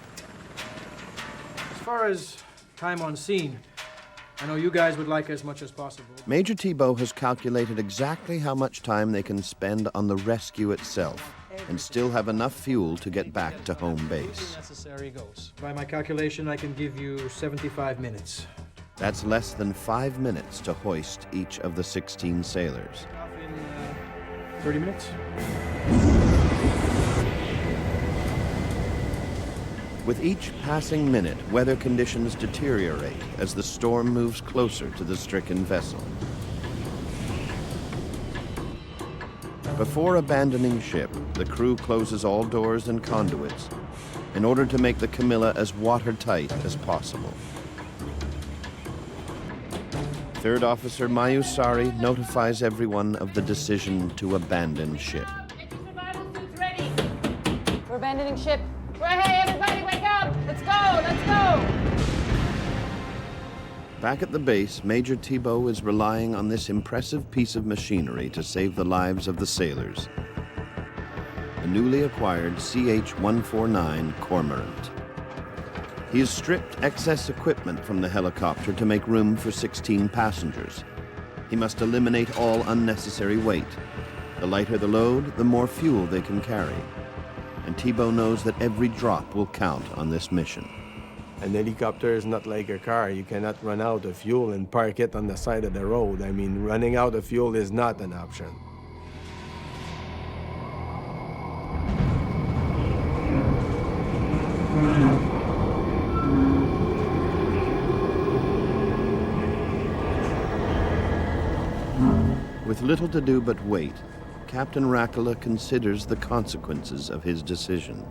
As far as time on scene, I know you guys would like as much as possible. Major Thibault has calculated exactly how much time they can spend on the rescue itself and still have enough fuel to get back to home base. Necessary goes. By my calculation, I can give you 75 minutes. That's less than 5 minutes to hoist each of the 16 sailors. In 30 minutes? With each passing minute, weather conditions deteriorate as the storm moves closer to the stricken vessel. Before abandoning ship, the crew closes all doors and conduits in order to make the Camila as watertight as possible. Third Officer Mayusari notifies everyone of the decision to abandon ship. We're abandoning ship. Hey, everybody, wake up! Let's go! Let's go! Back at the base, Major Thibault is relying on this impressive piece of machinery to save the lives of the sailors. The newly acquired CH-149 Cormorant. He has stripped excess equipment from the helicopter to make room for 16 passengers. He must eliminate all unnecessary weight. The lighter the load, the more fuel they can carry. And Thibault knows that every drop will count on this mission. An helicopter is not like a car. You cannot run out of fuel and park it on the side of the road. I mean, running out of fuel is not an option. With little to do but wait, Captain Miraculous considers the consequences of his decision.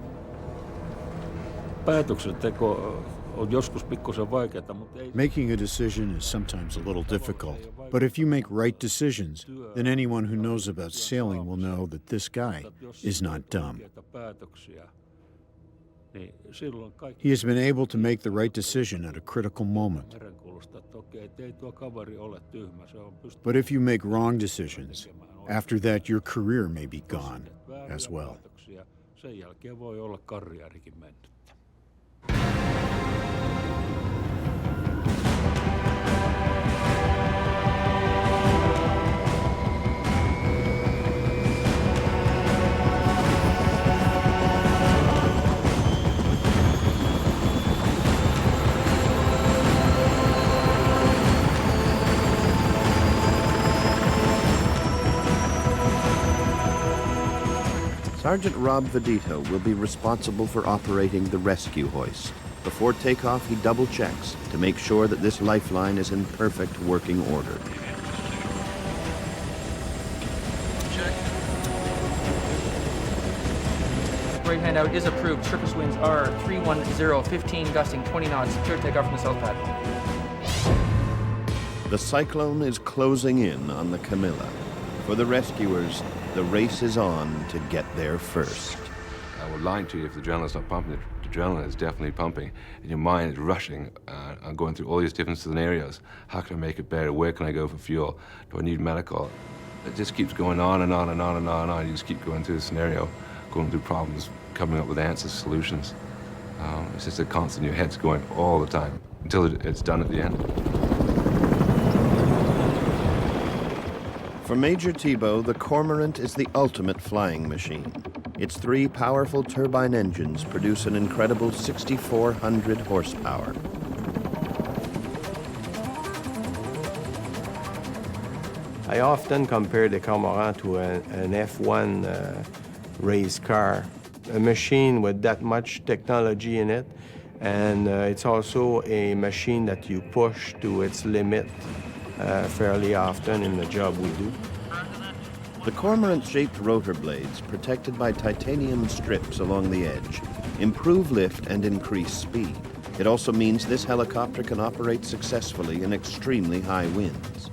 Making a decision is sometimes a little difficult, but if you make right decisions, then anyone who knows about sailing will know that this guy is not dumb. He has been able to make the right decision at a critical moment. But if you make wrong decisions, after that your career may be gone as well. Sergeant Rob Vedito will be responsible for operating the rescue hoist. Before takeoff, he double-checks to make sure that this lifeline is in perfect working order. Right handout is approved. Surface winds are 310, 15, gusting 20 knots. Secure takeoff from the south pad. The cyclone is closing in on the Camila. For the rescuers, the race is on to get there first. I would lie to you if the adrenaline's not pumping. The adrenaline is definitely pumping, and your mind is rushing and going through all these different scenarios. How can I make it better? Where can I go for fuel? Do I need medical? It just keeps going on and on and on and on and on. You just keep going through the scenario, going through problems, coming up with answers, solutions. It's just a constant, your head's going all the time until it's done at the end. For Major Thibault, the Cormorant is the ultimate flying machine. Its 3 powerful turbine engines produce an incredible 6,400 horsepower. I often compare the Cormorant to an F1 race car, a machine with that much technology in it, and it's also a machine that you push to its limit fairly often in the job we do. The Cormorant-shaped rotor blades, protected by titanium strips along the edge, improve lift and increase speed. It also means this helicopter can operate successfully in extremely high winds.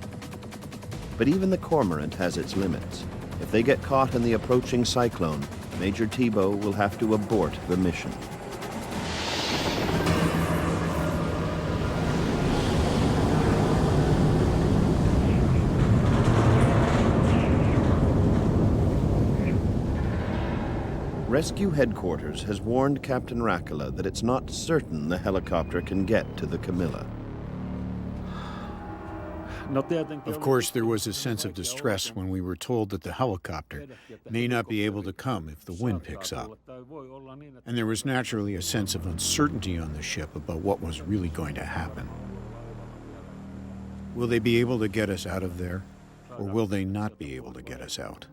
But even the Cormorant has its limits. If they get caught in the approaching cyclone, Major Thibault will have to abort the mission. Rescue Headquarters has warned Captain Rakala that it's not certain the helicopter can get to the Camila. Of course, there was a sense of distress when we were told that the helicopter may not be able to come if the wind picks up. And there was naturally a sense of uncertainty on the ship about what was really going to happen. Will they be able to get us out of there, or will they not be able to get us out?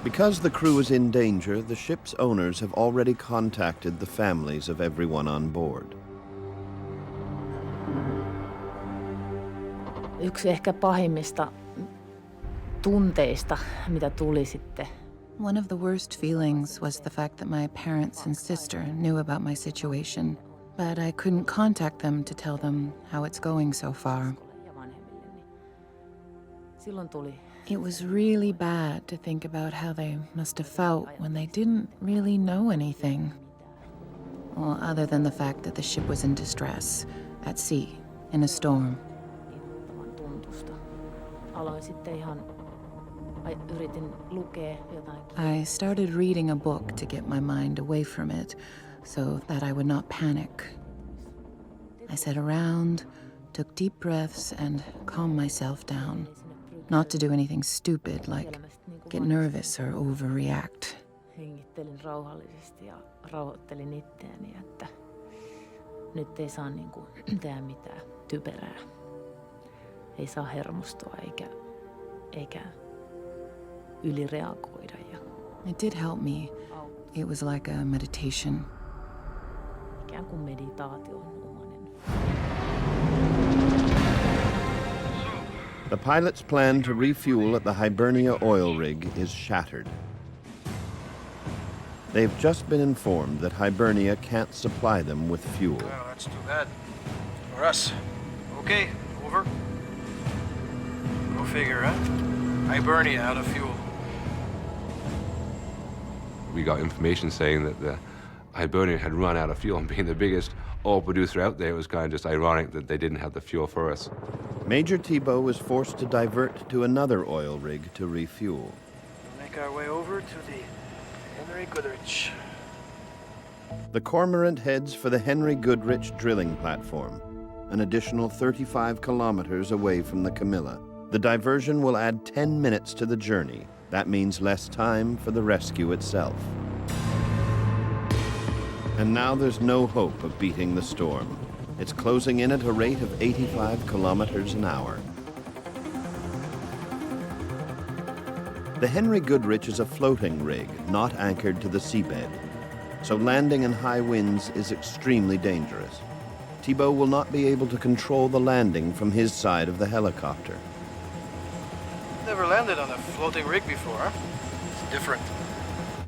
Because the crew is in danger, the ship's owners have already contacted the families of everyone on board. Yksi ehkä pahimmista tunteista, mitä tuli sitten. One of the worst feelings was the fact that my parents and sister knew about my situation, but I couldn't contact them to tell them how it's going so far. Silloin tuli. It was really bad to think about how they must have felt when they didn't really know anything. Well, other than the fact that the ship was in distress, at sea, in a storm. I started reading a book to get my mind away from it, so that I would not panic. I sat around, took deep breaths, and calmed myself down. Not to do anything stupid like get nervous or overreact. Hengittelin rauhallisesti ja rauhoittelin itseäni, että nyt ei saa tehdä mitään typerää. Ei saa hermostua eikä ylireagoida. It did help me. It was like a meditation. Ikään kuin meditaation omainen. The pilot's plan to refuel at the Hibernia oil rig is shattered. They've just been informed that Hibernia can't supply them with fuel. Well, that's too bad. For us. Okay, over. Go figure, huh? Hibernia out of fuel. We got information saying that the Hibernia had run out of fuel, and being the biggest oil producer out there, it was kind of just ironic that they didn't have the fuel for us. Major Thibault was forced to divert to another oil rig to refuel. We'll make our way over to the Henry Goodrich. The Cormorant heads for the Henry Goodrich drilling platform, an additional 35 kilometers away from the Camila. The diversion will add 10 minutes to the journey. That means less time for the rescue itself. And now there's no hope of beating the storm. It's closing in at a rate of 85 kilometers an hour. The Henry Goodrich is a floating rig, not anchored to the seabed. So landing in high winds is extremely dangerous. Thibault will not be able to control the landing from his side of the helicopter. Never landed on a floating rig before, huh? It's different.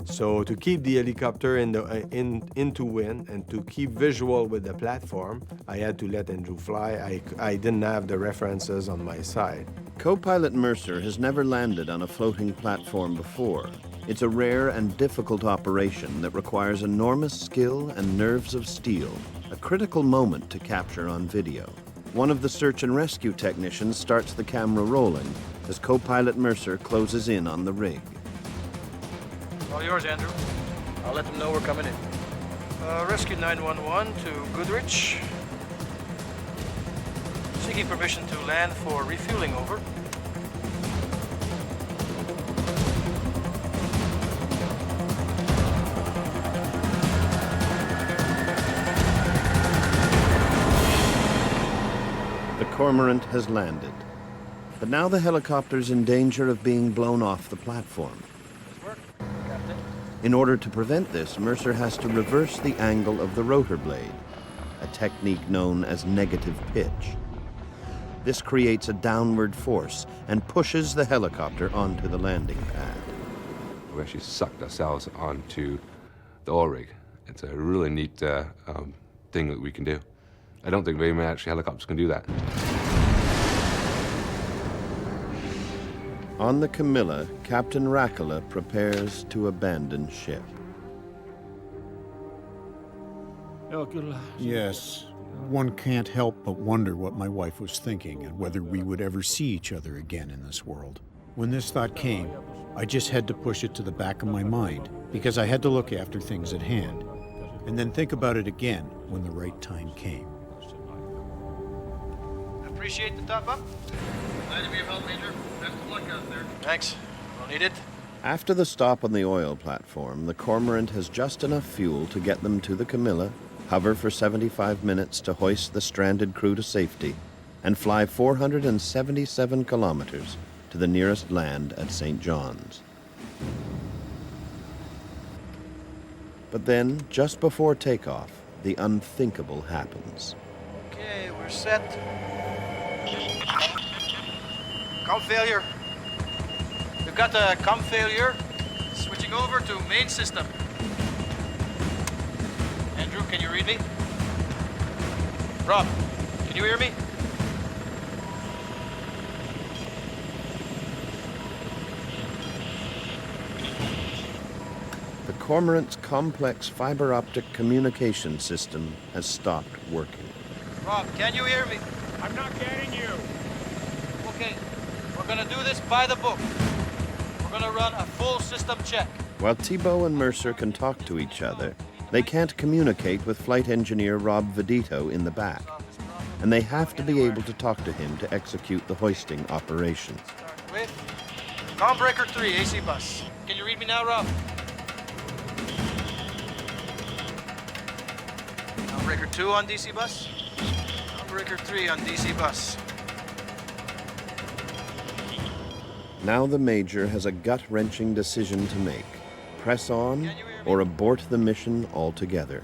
So to keep the helicopter into wind and to keep visual with the platform, I had to let Andrew fly. I didn't have the references on my side. Co-pilot Mercer has never landed on a floating platform before. It's a rare and difficult operation that requires enormous skill and nerves of steel, a critical moment to capture on video. One of the search and rescue technicians starts the camera rolling as co-pilot Mercer closes in on the rig. All yours, Andrew. I'll let them know we're coming in. Rescue 911 to Goodrich. Seeking permission to land for refueling, over. The Cormorant has landed, but now the helicopter's in danger of being blown off the platform. In order to prevent this, Mercer has to reverse the angle of the rotor blade, a technique known as negative pitch. This creates a downward force and pushes the helicopter onto the landing pad. We actually sucked ourselves onto the oil rig. It's a really neat thing that we can do. I don't think very many actually helicopters can do that. On the Camila, Captain Miraculous prepares to abandon ship. Yes, one can't help but wonder what my wife was thinking and whether we would ever see each other again in this world. When this thought came, I just had to push it to the back of my mind because I had to look after things at hand and then think about it again when the right time came. Appreciate the top up. Glad to be of help, Major. Best of luck out there. Thanks. We'll need it. After the stop on the oil platform, the Cormorant has just enough fuel to get them to the Camila, hover for 75 minutes to hoist the stranded crew to safety, and fly 477 kilometers to the nearest land at St. John's. But then, just before takeoff, the unthinkable happens. Okay, we're set. Com failure. We've got a com failure. Switching over to main system. Andrew, can you read me? Rob, can you hear me? The Cormorant's complex fiber optic communication system has stopped working. Rob, can you hear me? I'm not getting you. Okay, we're gonna do this by the book. We're gonna run a full system check. While Thibault and Mercer can talk to each other, they can't communicate with flight engineer Rob Vedito in the back, and they have to be able to talk to him to execute the hoisting operation. With Combreaker 3, AC bus. Can you read me now, Rob? Combreaker 2 on DC bus. Combreaker 3 on DC bus. Now the Major has a gut-wrenching decision to make. Press on or abort the mission altogether.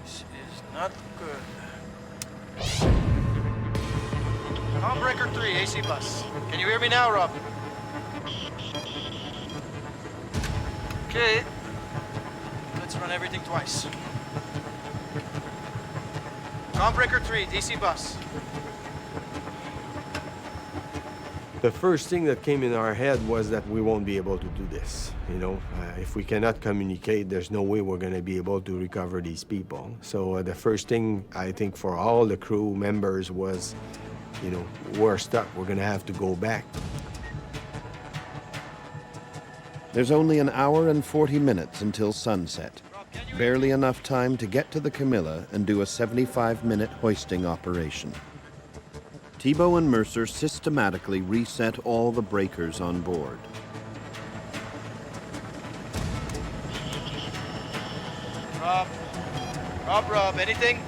This is not good. Combreaker 3, AC bus. Can you hear me now, Rob? Okay. Let's run everything twice. Combreaker 3, DC bus. The first thing that came in our head was that we won't be able to do this. You know, if we cannot communicate, there's no way we're going to be able to recover these people. So the first thing, I think, for all the crew members was, you know, we're stuck. We're going to have to go back. There's only an hour and 40 minutes until sunset. Barely enough time to get to the Camila and do a 75-minute hoisting operation. Thibault and Mercer systematically reset all the breakers on board. Rob, anything?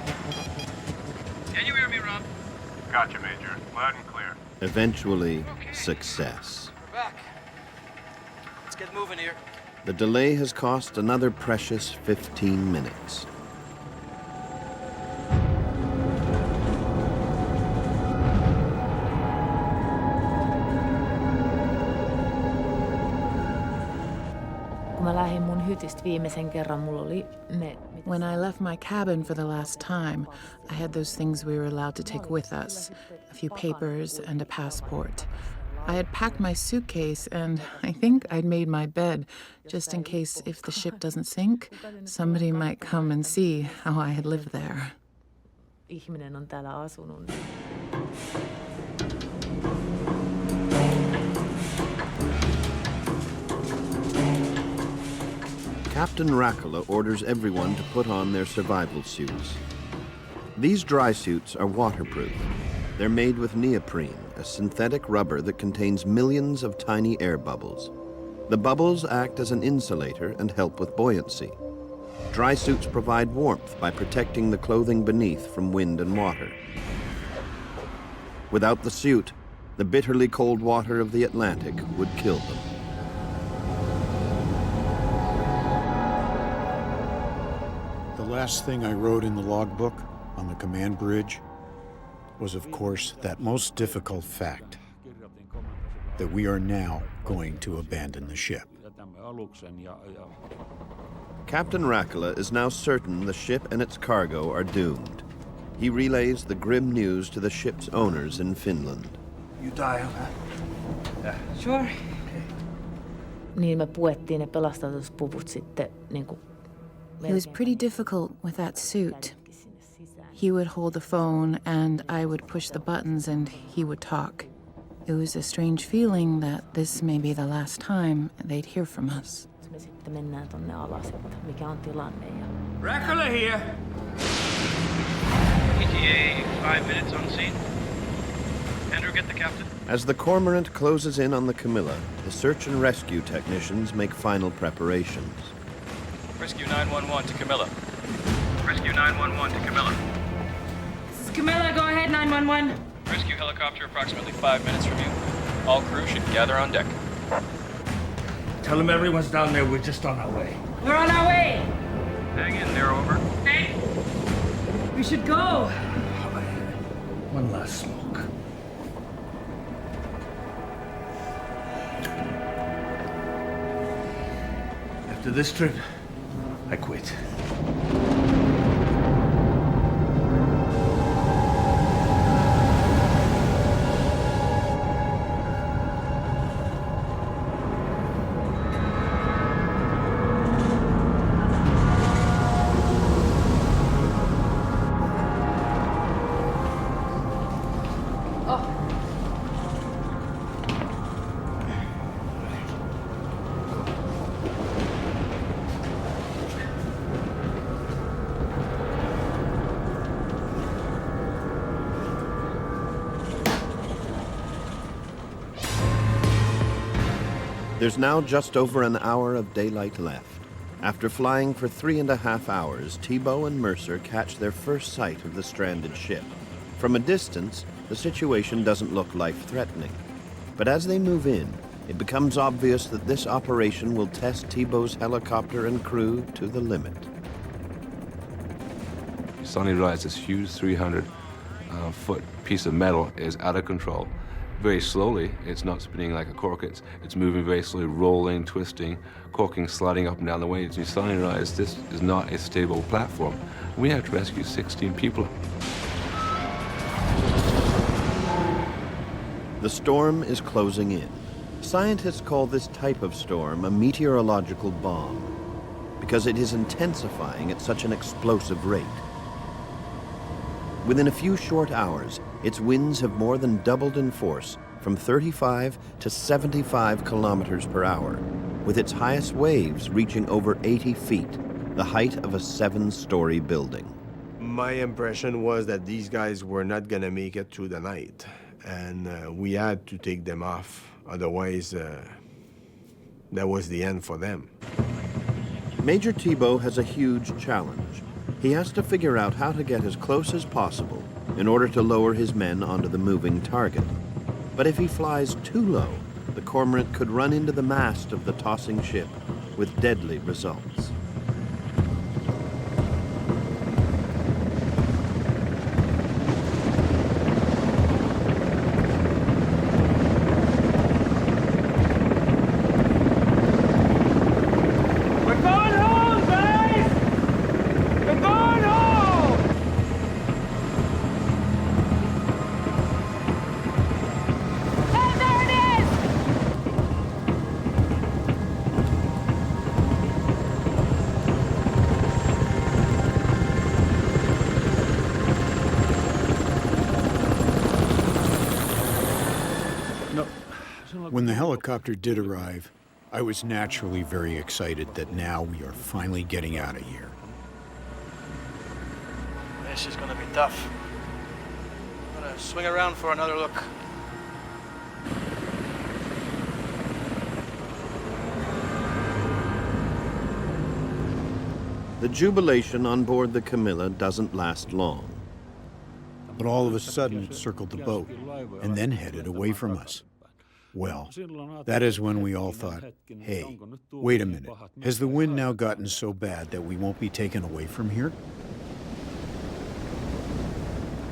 Can you hear me, Rob? Gotcha, Major. Loud and clear. Eventually, success. We're back. Let's get moving here. The delay has cost another precious 15 minutes. When I left my cabin for the last time, I had those things we were allowed to take with us, a few papers and a passport. I had packed my suitcase and I think I'd made my bed, just in case if the ship doesn't sink, somebody might come and see how I had lived there. Ihminen on täällä asunut. Captain Miraculous orders everyone to put on their survival suits. These dry suits are waterproof. They're made with neoprene, a synthetic rubber that contains millions of tiny air bubbles. The bubbles act as an insulator and help with buoyancy. Dry suits provide warmth by protecting the clothing beneath from wind and water. Without the suit, the bitterly cold water of the Atlantic would kill them. The last thing I wrote in the logbook on the command bridge was, of course, that most difficult fact, that we are now going to abandon the ship. Captain Rakula is now certain the ship and its cargo are doomed. He relays the grim news to the ship's owners in Finland. You dial, huh? Yeah. Sure. Niin me puettiin ne pelastuspuvut sitten niinku. It was pretty difficult with that suit. He would hold the phone and I would push the buttons and he would talk. It was a strange feeling that this may be the last time they'd hear from us. Me sitten mennään tonne alas, että mikä on tilanne. Dracula here! ETA 5 minutes on scene. Andrew, get the captain. As the Cormorant closes in on the Camila, the search and rescue technicians make final preparations. Rescue 911 to Camila. Rescue 911 to Camila. This is Camila, go ahead, 911. Rescue helicopter approximately 5 minutes from you. All crew should gather on deck. Tell them everyone's down there. We're just on our way. We're on our way. Hang in there, over. Hey, we should go. One last smoke. After this trip, I quit. There's now just over an hour of daylight left. After flying for 3.5 hours, Thibault and Mercer catch their first sight of the stranded ship. From a distance, the situation doesn't look life-threatening. But as they move in, it becomes obvious that this operation will test Thibault's helicopter and crew to the limit. Suddenly realize this huge 300-foot piece of metal is out of control. Very slowly, it's not spinning like a cork, it's moving very slowly, rolling, twisting, corking, sliding up and down the waves. And you suddenly realize this is not a stable platform. We have to rescue 16 people. The storm is closing in. Scientists call this type of storm a meteorological bomb because it is intensifying at such an explosive rate. Within a few short hours, its winds have more than doubled in force from 35 to 75 kilometers per hour, with its highest waves reaching over 80 feet, the height of a 7-story building. My impression was that these guys were not gonna make it through the night, and we had to take them off. Otherwise, that was the end for them. Major Thibault has a huge challenge. He has to figure out how to get as close as possible in order to lower his men onto the moving target. But if he flies too low, the Cormorant could run into the mast of the tossing ship with deadly results. When the helicopter did arrive, I was naturally very excited that now we are finally getting out of here. This is gonna be tough. gonna swing around for another look. The jubilation on board the Camila doesn't last long. But all of a sudden it circled the boat and then headed away from us. Well, that is when we all thought, hey, wait a minute, has the wind now gotten so bad that we won't be taken away from here?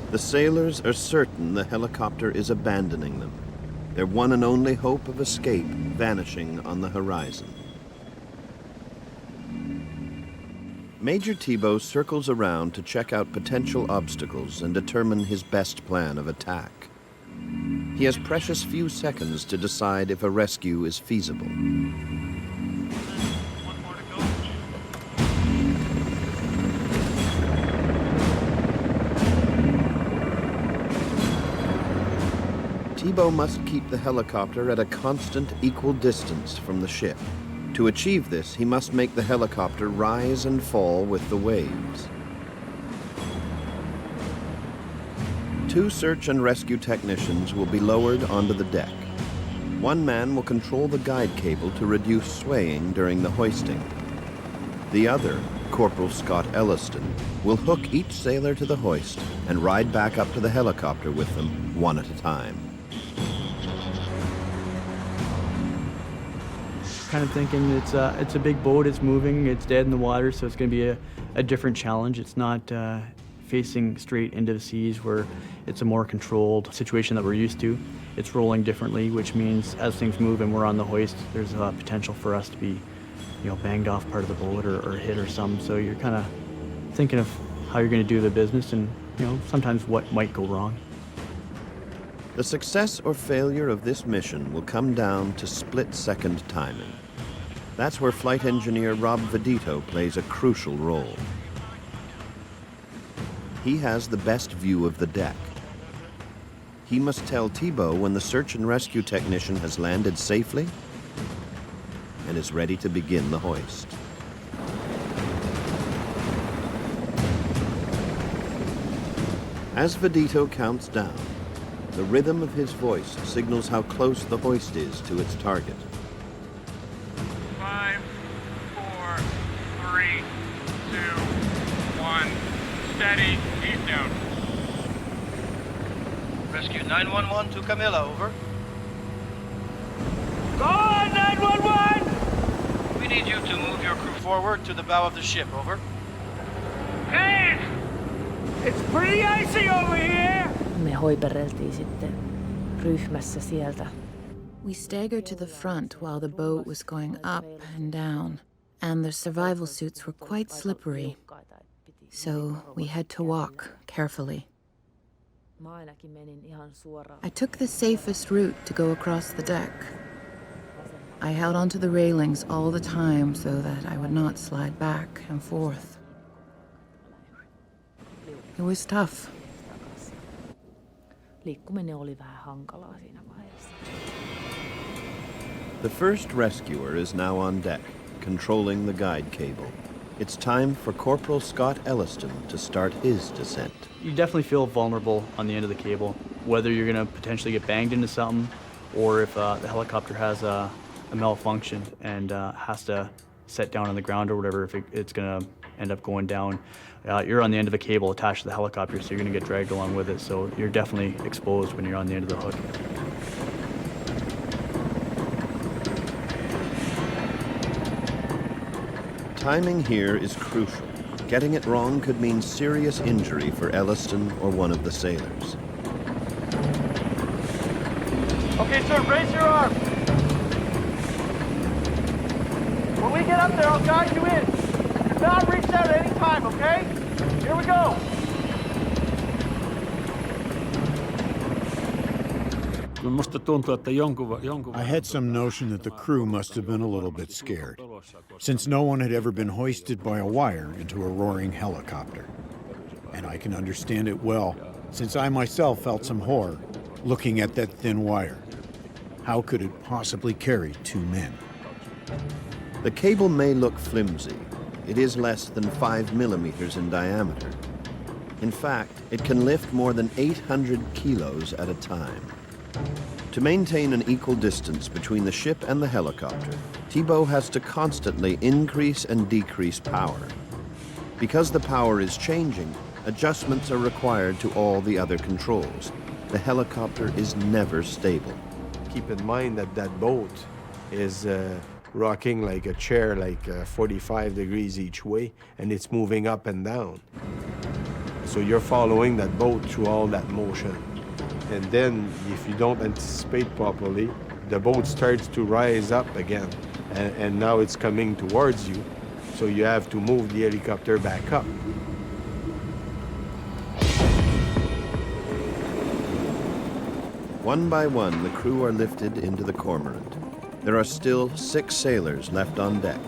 The sailors are certain the helicopter is abandoning them, their one and only hope of escape vanishing on the horizon. Major Thibault circles around to check out potential obstacles and determine his best plan of attack. He has precious few seconds to decide if a rescue is feasible. Thibault must keep the helicopter at a constant equal distance from the ship. To achieve this, he must make the helicopter rise and fall with the waves. 2 search and rescue technicians will be lowered onto the deck. One man will control the guide cable to reduce swaying during the hoisting. The other, Corporal Scott Elliston, will hook each sailor to the hoist and ride back up to the helicopter with them, one at a time. Kind of thinking it's a big boat, it's moving, it's dead in the water, so it's going to be a different challenge. It's not facing straight into the seas where it's a more controlled situation that we're used to. It's rolling differently, which means as things move and we're on the hoist, there's a potential for us to be, banged off part of the boat or hit or something. So you're kind of thinking of how you're going to do the business and, sometimes what might go wrong. The success or failure of this mission will come down to split-second timing. That's where flight engineer Rob Vedito plays a crucial role. He has the best view of the deck. He must tell Thibault when the search and rescue technician has landed safely and is ready to begin the hoist. As Vedito counts down, the rhythm of his voice signals how close the hoist is to its target. 5, 4, 3, 2, 1. Steady. Ease down. Rescue 911 to Camila, over. Go on, 911! We need you to move your crew forward to the bow of the ship, over. Hey! It's pretty icy over here! Me hoipereltiin sitten ryhmässä sieltä. We staggered to the front while the boat was going up and down, and the survival suits were quite slippery, so we had to walk carefully. I took the safest route to go across the deck. I held onto the railings all the time so that I would not slide back and forth. It was tough. Liikkuminen oli vähän hankalaa siinä vaiheessa. The first rescuer is now on deck, controlling the guide cable. It's time for Corporal Scott Elliston to start his descent. You definitely feel vulnerable on the end of the cable, whether you're going to potentially get banged into something or if the helicopter has a malfunction and has to set down on the ground or whatever, if it's going to end up going down. You're on the end of a cable attached to the helicopter, so you're going to get dragged along with it. So you're definitely exposed when you're on the end of the hook. Timing here is crucial. Getting it wrong could mean serious injury for Elliston or one of the sailors. Okay, sir, raise your arm. When we get up there, I'll guide you in. Do not reach out at any time, okay? Here we go. I had some notion that the crew must have been a little bit scared, since no one had ever been hoisted by a wire into a roaring helicopter. And I can understand it well, since I myself felt some horror looking at that thin wire. How could it possibly carry 2 men? The cable may look flimsy. It is less than 5 millimeters in diameter. In fact, it can lift more than 800 kilos at a time. To maintain an equal distance between the ship and the helicopter, Thibault has to constantly increase and decrease power. Because the power is changing, adjustments are required to all the other controls. The helicopter is never stable. Keep in mind that that boat is rocking like a chair, like 45 degrees each way, and it's moving up and down. So you're following that boat through all that motion. And then, if you don't anticipate properly, the boat starts to rise up again, and now it's coming towards you, so you have to move the helicopter back up. One by one, the crew are lifted into the cormorant. There are still 6 sailors left on deck,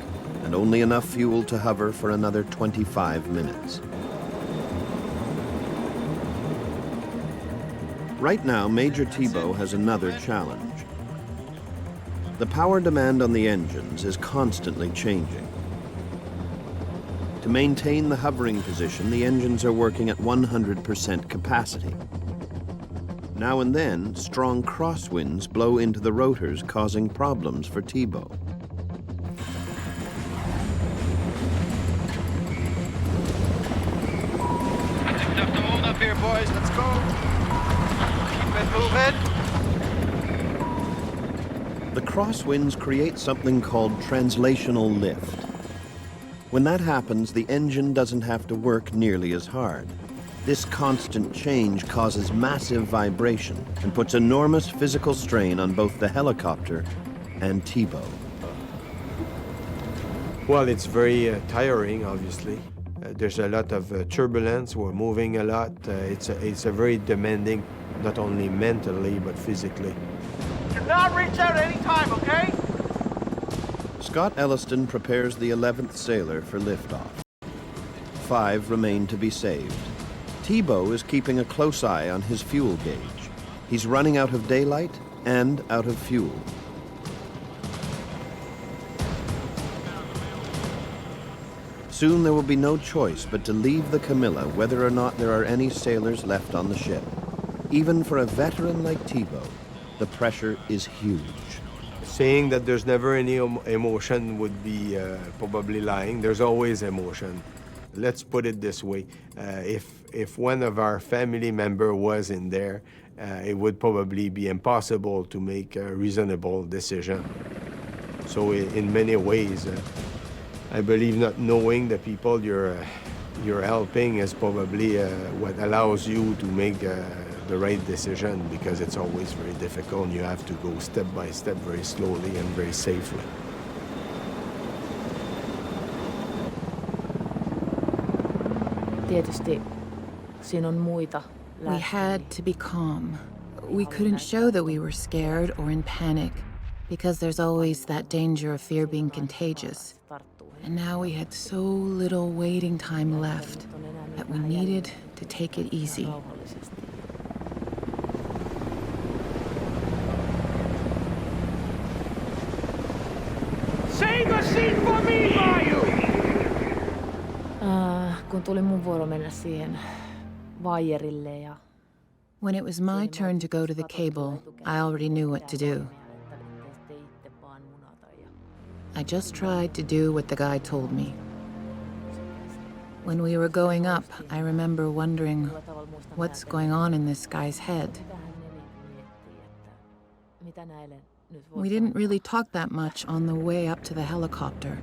and only enough fuel to hover for another 25 minutes. Right now, Major Thibault has another challenge. The power demand on the engines is constantly changing. To maintain the hovering position, the engines are working at 100% capacity. Now and then, strong crosswinds blow into the rotors, causing problems for Thibault. Big enough to hold up here, boys. Let's go. Keep it moving. The crosswinds create something called translational lift. When that happens, the engine doesn't have to work nearly as hard. This constant change causes massive vibration and puts enormous physical strain on both the helicopter and Thibault. Well, it's very tiring, obviously. There's a lot of turbulence. We're moving a lot. It's a very demanding, not only mentally, but physically. Do not reach out at any time, okay? Scott Elliston prepares the 11th sailor for liftoff. 5 remain to be saved. Thibault is keeping a close eye on his fuel gauge. He's running out of daylight and out of fuel. Soon there will be no choice but to leave the Camila whether or not there are any sailors left on the ship. Even for a veteran like Thibault, the pressure is huge. Saying that there's never any emotion would be probably lying. There's always emotion. Let's put it this way. If one of our family member was in there, it would probably be impossible to make a reasonable decision. So in many ways, I believe not knowing the people you're helping is probably what allows you to make the right decision, because it's always very difficult. You have to go step by step, very slowly and very safely. Tietysti siinä on muita. We had to be calm. We couldn't show that we were scared or in panic, because there's always that danger of fear being contagious. And now we had so little waiting time left that we needed to take it easy. Save a seat for me, Mayu! Kun tuli mun vuoro mennä siihen vaijerille ja... When it was my turn to go to the cable, I already knew what to do. I just tried to do what the guy told me. When we were going up, I remember wondering what's going on in this guy's head. We didn't really talk that much on the way up to the helicopter.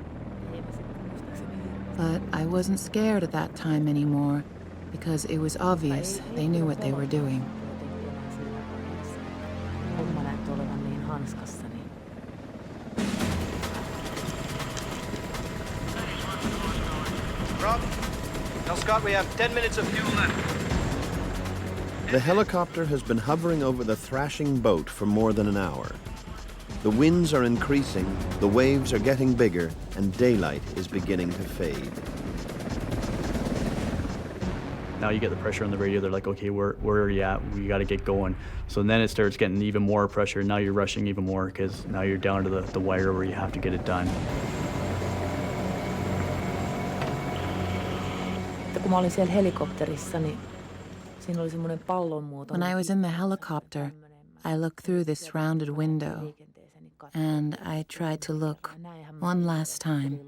But I wasn't scared at that time anymore, because it was obvious they knew what they were doing. Rob, tell Scott we have 10 minutes of fuel left. The helicopter has been hovering over the thrashing boat for more than an hour. The winds are increasing, the waves are getting bigger, and daylight is beginning to fade. Now you get the pressure on the radio. They're like, okay, where are you at? We got to get going. So then it starts getting even more pressure. Now you're rushing even more, because now you're down to the wire where you have to get it done. sitten kun mä olin siellä helikopterissa, niin siinä oli semmoinen pallon muotoinen. When I was in the helicopter, I looked through this rounded window, and I tried to look one last time.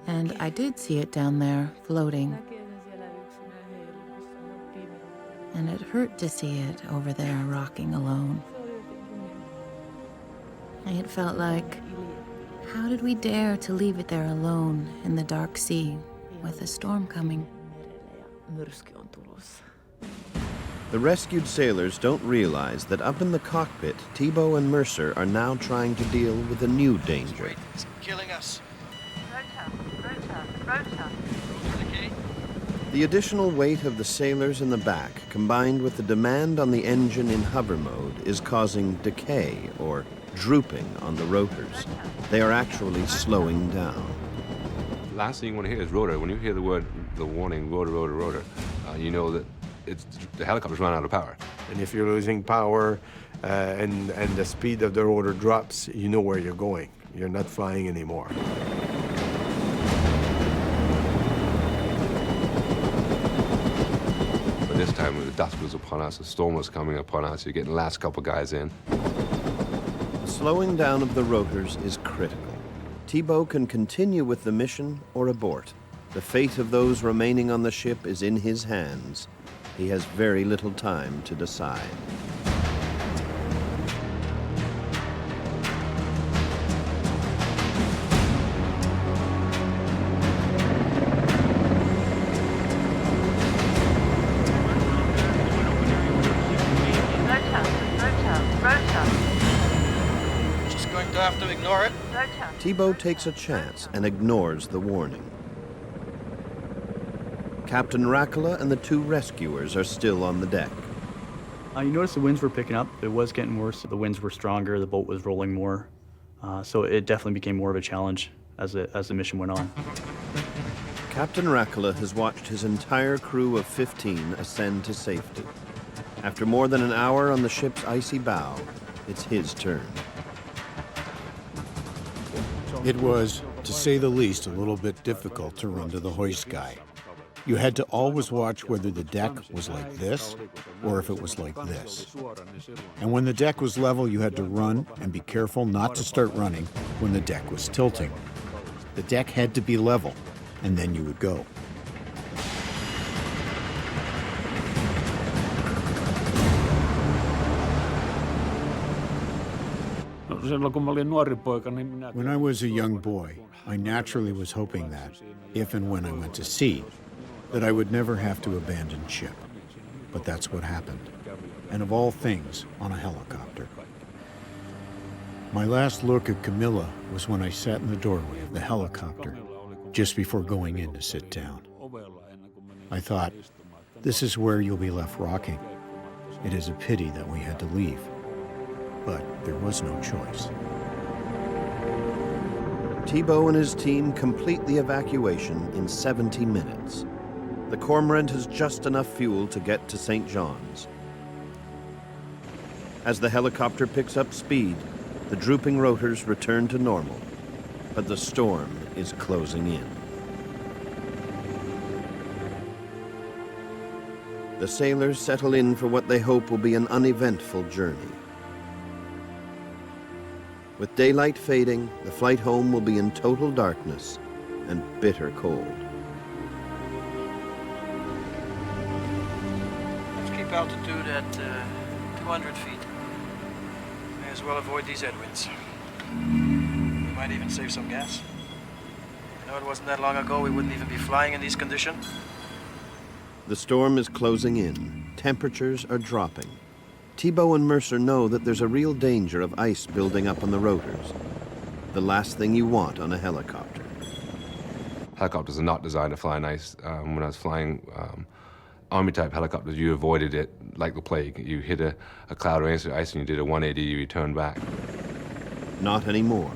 And I did see it down there, floating. And it hurt to see it over there, rocking alone. It felt like, how did we dare to leave it there alone in the dark sea with a storm coming? The rescued sailors don't realize that up in the cockpit, Thibault and Mercer are now trying to deal with a new danger. It's killing us. The additional weight of the sailors in the back, combined with the demand on the engine in hover mode, is causing decay or drooping on the rotors. They are actually slowing down. Last thing you want to hear is rotor. When you hear the warning, rotor, rotor, rotor, you know that the helicopter's run out of power. And if you're losing power and the speed of the rotor drops, you know where you're going. You're not flying anymore. But this time, when the dusk was upon us, the storm was coming upon us, you're getting the last couple guys in. Slowing down of the rotors is critical. Thibault can continue with the mission or abort. The fate of those remaining on the ship is in his hands. He has very little time to decide. Just going to have to ignore it. Thibault takes a chance and ignores the warning. Captain Miraculous and the two rescuers are still on the deck. You notice the winds were picking up. It was getting worse. The winds were stronger. The boat was rolling more. So it definitely became more of a challenge as the mission went on. Captain Miraculous has watched his entire crew of 15 ascend to safety. After more than an hour on the ship's icy bow, it's his turn. It was, to say the least, a little bit difficult to run to the hoist guy. You had to always watch whether the deck was like this or if it was like this. And when the deck was level, you had to run and be careful not to start running when the deck was tilting. The deck had to be level, and then you would go. When I was a young boy, I naturally was hoping that, if and when I went to sea, that I would never have to abandon ship. But that's what happened. And of all things, on a helicopter. My last look at Camila was when I sat in the doorway of the helicopter, just before going in to sit down. I thought, this is where you'll be left rocking. It is a pity that we had to leave. But there was no choice. Thibault and his team complete the evacuation in 70 minutes. The cormorant has just enough fuel to get to St. John's. As the helicopter picks up speed, the drooping rotors return to normal, but the storm is closing in. The sailors settle in for what they hope will be an uneventful journey. With daylight fading, the flight home will be in total darkness and bitter cold. Altitude at 200 feet. May as well avoid these headwinds. We might even save some gas. You know, it wasn't that long ago we wouldn't even be flying in these conditions. The storm is closing in. Temperatures are dropping. Thibault and Mercer know that there's a real danger of ice building up on the rotors. The last thing you want on a helicopter. Helicopters are not designed to fly in ice. When I was flying Army-type helicopters, you avoided it like the plague. You hit a cloud of ice and you did a 180, you returned back. Not anymore.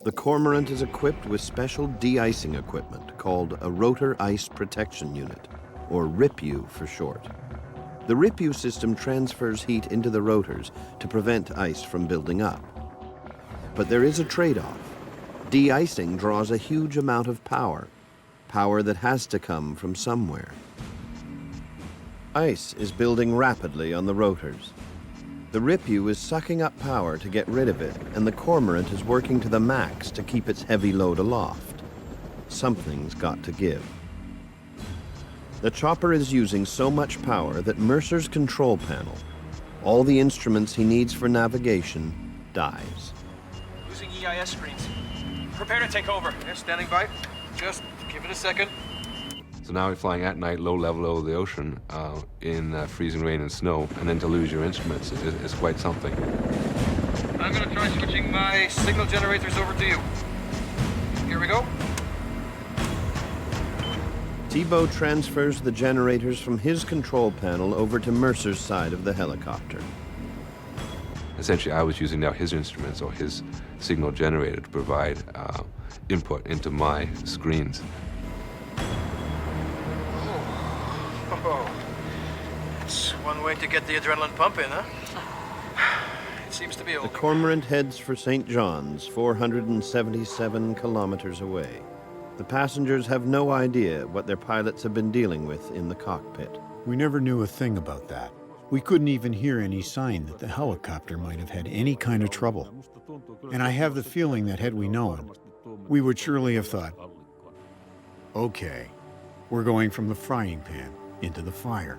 The Cormorant is equipped with special de-icing equipment called a Rotor Ice Protection Unit, or RIPU for short. The RIPU system transfers heat into the rotors to prevent ice from building up. But there is a trade-off. De-icing draws a huge amount of power, power that has to come from somewhere. Ice is building rapidly on the rotors. The Ripu is sucking up power to get rid of it, and the Cormorant is working to the max to keep its heavy load aloft. Something's got to give. The chopper is using so much power that Mercer's control panel, all the instruments he needs for navigation, dies. Using EIS screens. Prepare to take over. Yeah, standing by. Just give it a second. So now we're flying at night, low level over the ocean, in freezing rain and snow, and then to lose your instruments is quite something. I'm going to try switching my signal generators over to you. Here we go. Thibault transfers the generators from his control panel over to Mercer's side of the helicopter. Essentially, I was using now his instruments or his signal generator to provide input into my screens. Oh, that's one way to get the adrenaline pumping, huh? It seems to be The over. Cormorant heads for St. John's, 477 kilometers away. The passengers have no idea what their pilots have been dealing with in the cockpit. We never knew a thing about that. We couldn't even hear any sign that the helicopter might have had any kind of trouble. And I have the feeling that had we known, we would surely have thought, okay, we're going from the frying pan into the fire.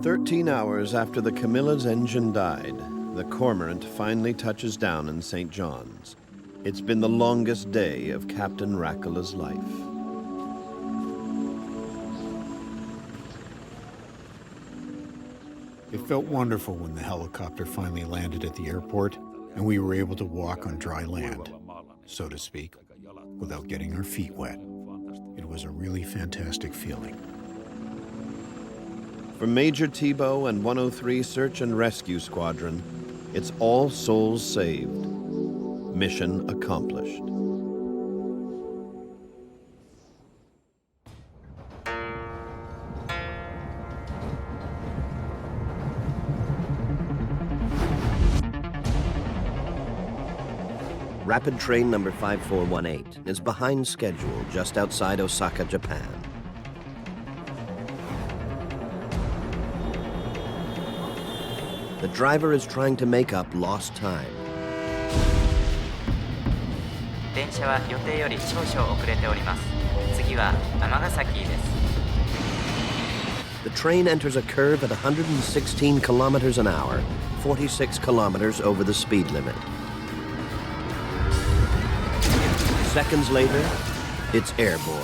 "13 hours after the Camilla's engine died, the Cormorant finally touches down in St. John's. It's been the longest day of Captain Rakula's life. It felt wonderful when the helicopter finally landed at the airport and we were able to walk on dry land, so to speak, without getting our feet wet. It was a really fantastic feeling. For Major Thibault and 103 Search and Rescue Squadron, it's all souls saved. Mission accomplished. Rapid train number 5418 is behind schedule just outside Osaka, Japan. The driver is trying to make up lost time. 電車は予定より少々遅れております。次は尼崎です。The train enters a curve at 116 kilometers an hour, 46 kilometers over the speed limit. Seconds later, it's airborne.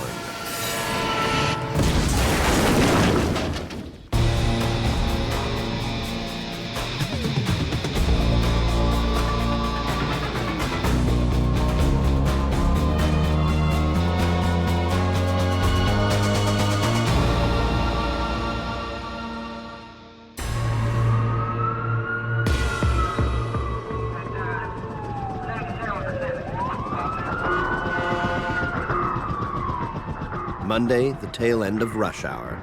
Monday, the tail end of rush hour.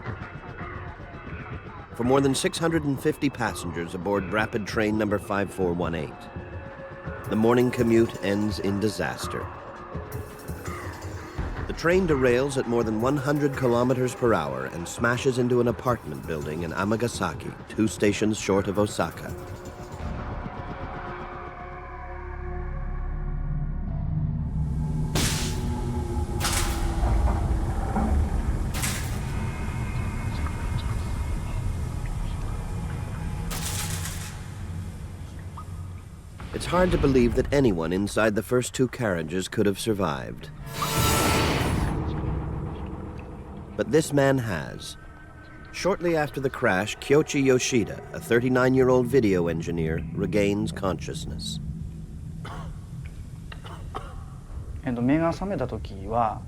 For more than 650 passengers aboard rapid train number 5418, the morning commute ends in disaster. The train derails at more than 100 kilometers per hour and smashes into an apartment building in Amagasaki, 2 stations short of Osaka. It's hard to believe that anyone inside the first 2 carriages could have survived. But this man has. Shortly after the crash, Kyoichi Yoshida, a 39-year-old video engineer, regains consciousness. 目が覚めた時は、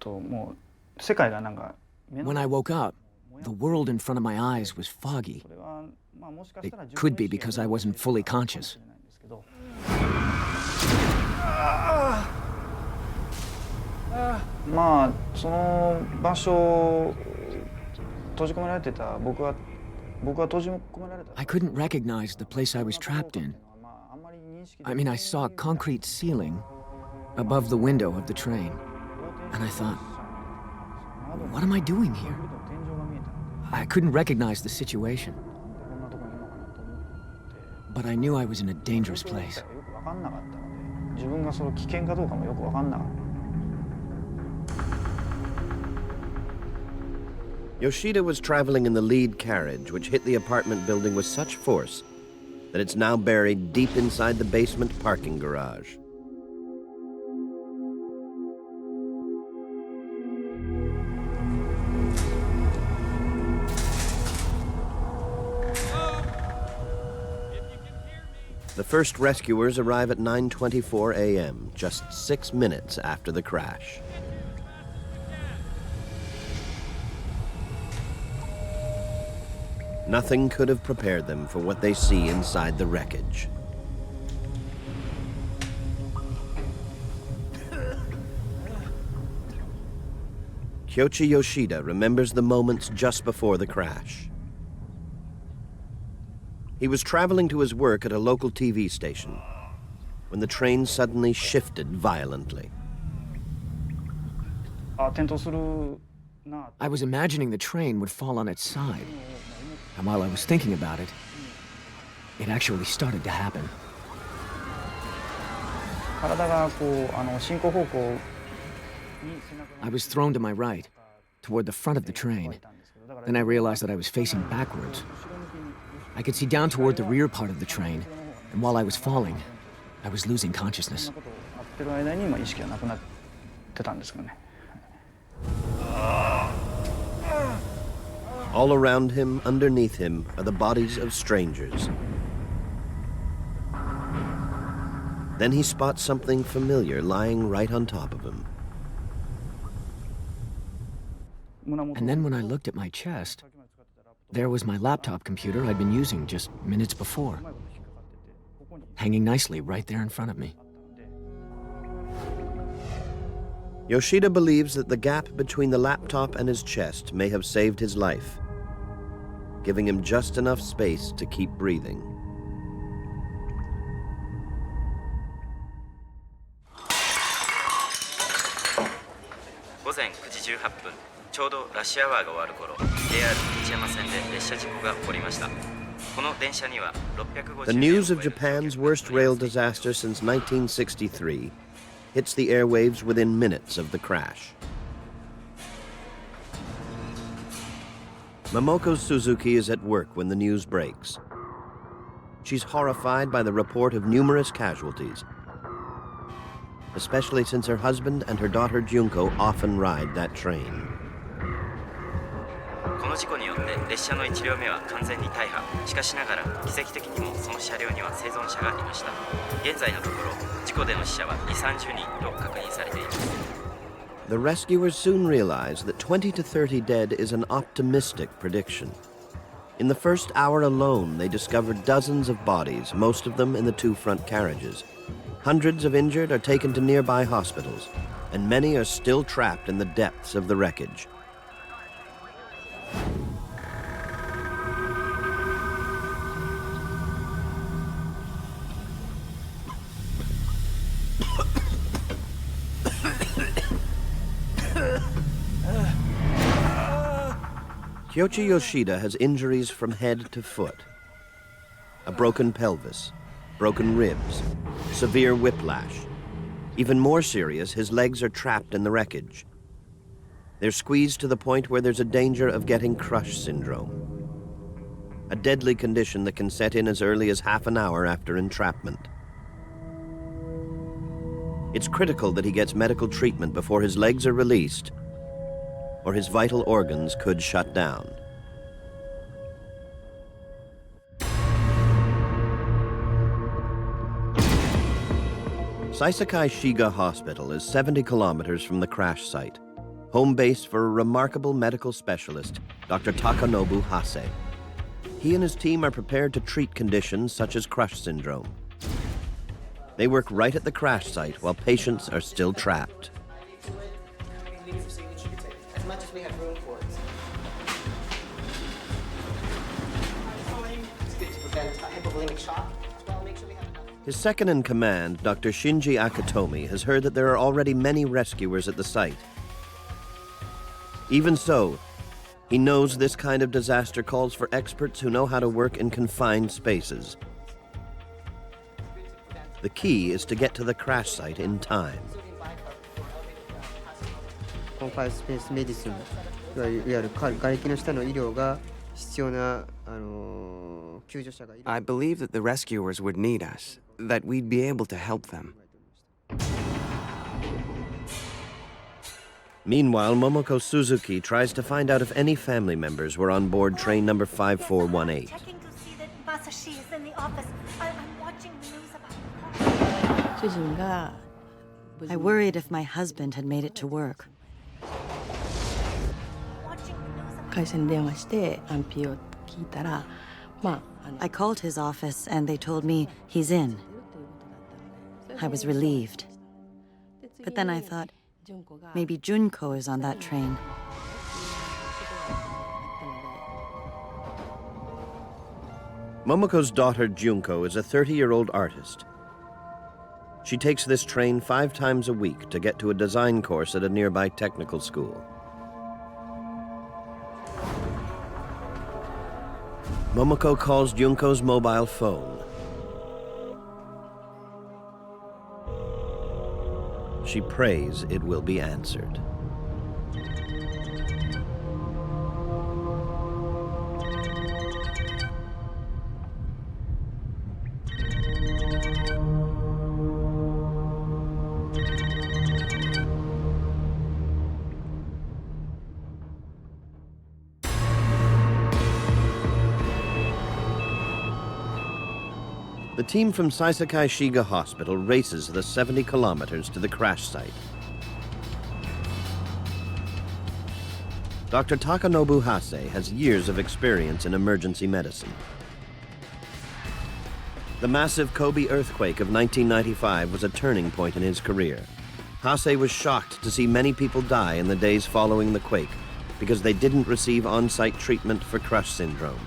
もう世界がなんか。When I woke up, the world in front of my eyes was foggy. It could be because I wasn't fully conscious. まあその場所閉じ込められてた僕は閉じ込められた。I couldn't recognize the place I was trapped in. I mean, I saw a concrete ceiling above the window of the train. And I thought, what am I doing here? I couldn't recognize the situation. But I knew I was in a dangerous place. Yoshida was traveling in the lead carriage, which hit the apartment building with such force that it's now buried deep inside the basement parking garage. The first rescuers arrive at 9:24 a.m., just 6 minutes after the crash. Nothing could have prepared them for what they see inside the wreckage. Kyoichi Yoshida remembers the moments just before the crash. He was traveling to his work at a local TV station when the train suddenly shifted violently. I was imagining the train would fall on its side. And while I was thinking about it, it actually started to happen. I was thrown to my right, toward the front of the train. Then I realized that I was facing backwards. I could see down toward the rear part of the train, and while I was falling, I was losing consciousness. All around him, underneath him, are the bodies of strangers. Then he spots something familiar lying right on top of him. And then when I looked at my chest, there was my laptop computer I'd been using just minutes before, hanging nicely right there in front of me. Yoshida believes that the gap between the laptop and his chest may have saved his life, giving him just enough space to keep breathing. The news of Japan's worst rail disaster since 1963 hits the airwaves within minutes of the crash. Momoko Suzuki is at work when the news breaks. She's horrified by the report of numerous casualties, especially since her husband and her daughter Junko often ride that train. この事故によって列車の1両目は完全に大破。しかしながら奇跡的にもその車両には生存者がいました。現在のところ事故での死者は2、30人と確認されています。The rescuers soon realize that 20 to 30 dead is an optimistic prediction. In the first hour alone, they discovered dozens of bodies, most of them in the two front carriages. Hundreds of injured are taken to nearby hospitals, and many are still trapped in the depths of the wreckage. Kyoichi Yoshida has injuries from head to foot. A broken pelvis, broken ribs, severe whiplash. Even more serious, his legs are trapped in the wreckage. They're squeezed to the point where there's a danger of getting crush syndrome, a deadly condition that can set in as early as half an hour after entrapment. It's critical that he gets medical treatment before his legs are released, or his vital organs could shut down. Saisakai Shiga Hospital is 70 kilometers from the crash site, home base for a remarkable medical specialist, Dr. Takanobu Hase. He and his team are prepared to treat conditions such as crush syndrome. They work right at the crash site while patients are still trapped. As much as we have room for it. It's good to prevent hypovolemic shock as well. Make sure we have enough. His second-in-command, Dr. Shinji Akatomi, has heard that there are already many rescuers at the site. Even so, he knows this kind of disaster calls for experts who know how to work in confined spaces. The key is to get to the crash site in time. Confined space medicine いわゆる瓦礫の下の医療が必要な救助者がいる。 I believe that the rescuers would need us, that we'd be able to help them. Meanwhile, Momoko Suzuki tries to find out if any family members were on board train number 5418. Checking to see that Masashi is in the office. I'm watching the news about I worried if my husband had made it to work. I called his office and they told me he's in. I was relieved. But then I thought, maybe Junko is on that train. Momoko's daughter Junko is a 30-year-old artist. She takes this train 5 times a week to get to a design course at a nearby technical school. Momoko calls Junko's mobile phone. She prays it will be answered. The team from Saisakai Shiga Hospital races the 70 kilometers to the crash site. Dr. Takanobu Hase has years of experience in emergency medicine. The massive Kobe earthquake of 1995 was a turning point in his career. Hase was shocked to see many people die in the days following the quake because they didn't receive on-site treatment for crush syndrome.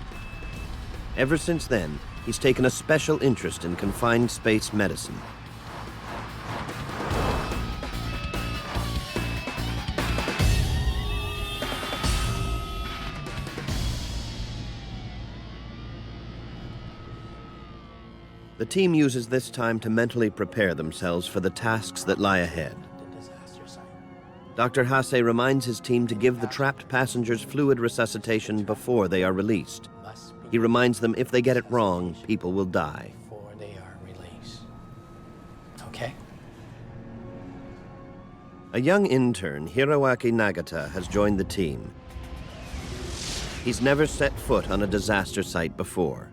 Ever since then, he's taken a special interest in confined space medicine. The team uses this time to mentally prepare themselves for the tasks that lie ahead. Dr. Hase reminds his team to give the trapped passengers fluid resuscitation before they are released. He reminds them if they get it wrong, people will die. Before they are released. Okay? A young intern, Hiroaki Nagata, has joined the team. He's never set foot on a disaster site before.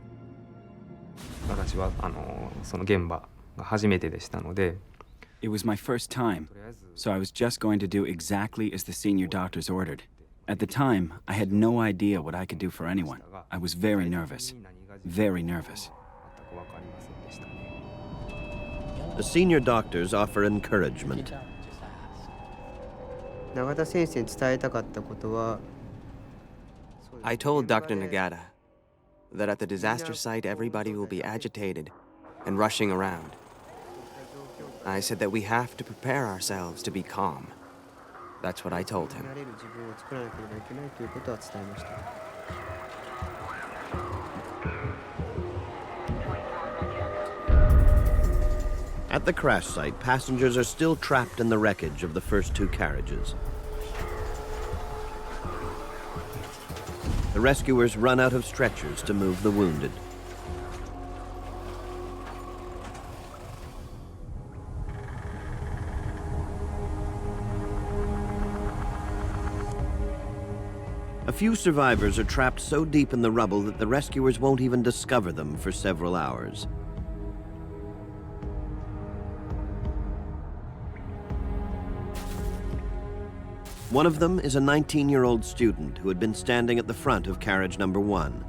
It was my first time, so I was just going to do exactly as the senior doctors ordered. At the time, I had no idea what I could do for anyone. I was very nervous. Very nervous. The senior doctors offer encouragement. I told Dr. Nagata that at the disaster site everybody will be agitated and rushing around. I said that we have to prepare ourselves to be calm. That's what I told him. At the crash site, passengers are still trapped in the wreckage of the first 2 carriages. The rescuers run out of stretchers to move the wounded. A few survivors are trapped so deep in the rubble that the rescuers won't even discover them for several hours. One of them is a 19-year-old student who had been standing at the front of carriage number 1.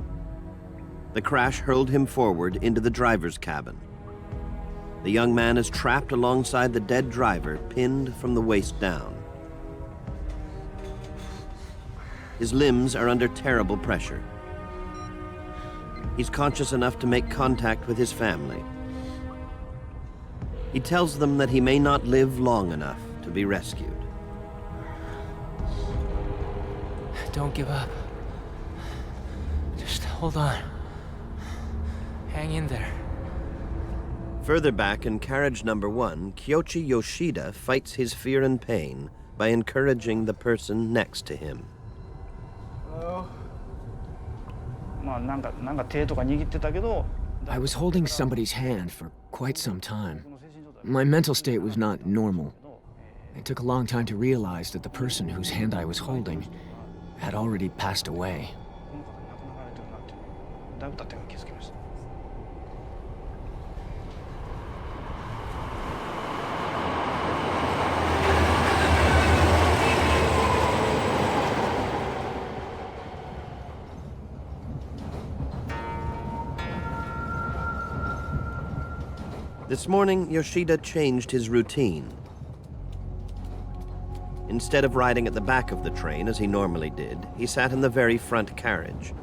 The crash hurled him forward into the driver's cabin. The young man is trapped alongside the dead driver, pinned from the waist down. His limbs are under terrible pressure. He's conscious enough to make contact with his family. He tells them that he may not live long enough to be rescued. Don't give up. Just hold on. Hang in there. Further back in carriage number 1, Kyoichi Yoshida fights his fear and pain by encouraging the person next to him. I was holding somebody's hand for quite some time. My mental state was not normal. It took a long time to realize that the person whose hand I was holding had already passed away. This morning, Yoshida changed his routine. Instead of riding at the back of the train as he normally did, he sat in the very front carriage.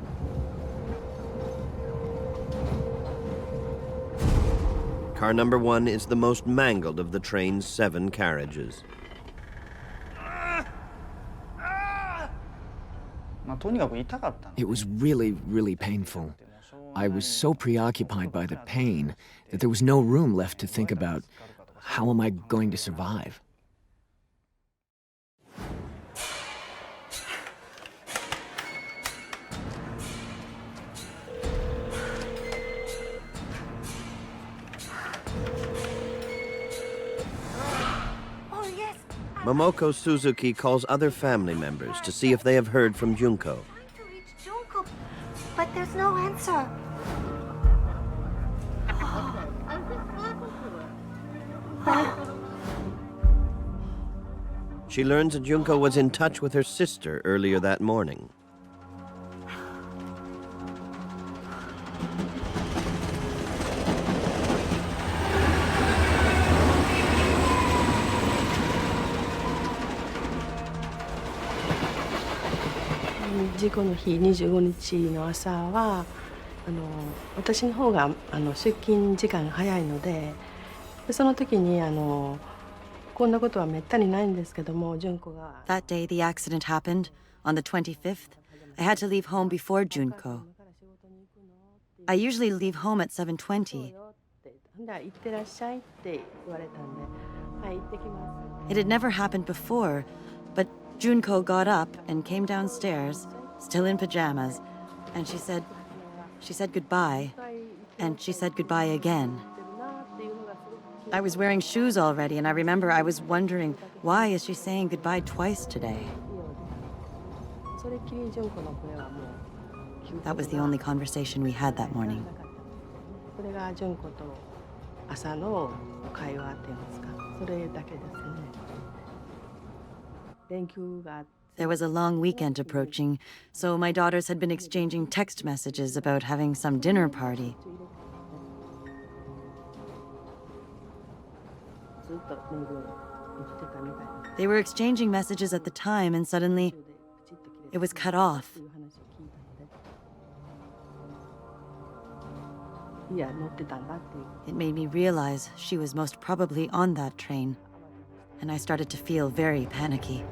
Car number 1 is the most mangled of the train's 7 carriages. It was really painful. I was so preoccupied by the pain that there was no room left to think about how am I going to survive. Momoko Suzuki calls other family members to see if they have heard from Junko. But there's no answer. She learns that Junko was in touch with her sister earlier that morning. The 事故の日25日の朝は私の方が出勤時間が早いので、その時にこんなことはめったにないんですけども、純子が。That day the accident happened, on the 25th, I had to leave home before Junko. I usually leave home at 7:20. It had never happened before, but Junko got up and came downstairs, still in pajamas, and she said goodbye, and she said goodbye again. I was wearing shoes already, and I remember I was wondering, why is she saying goodbye twice today? That was the only conversation we had that morning. There was a long weekend approaching, so my daughters had been exchanging text messages about having some dinner party. They were exchanging messages at the time, and suddenly it was cut off. It made me realize she was most probably on that train, and I started to feel very panicky.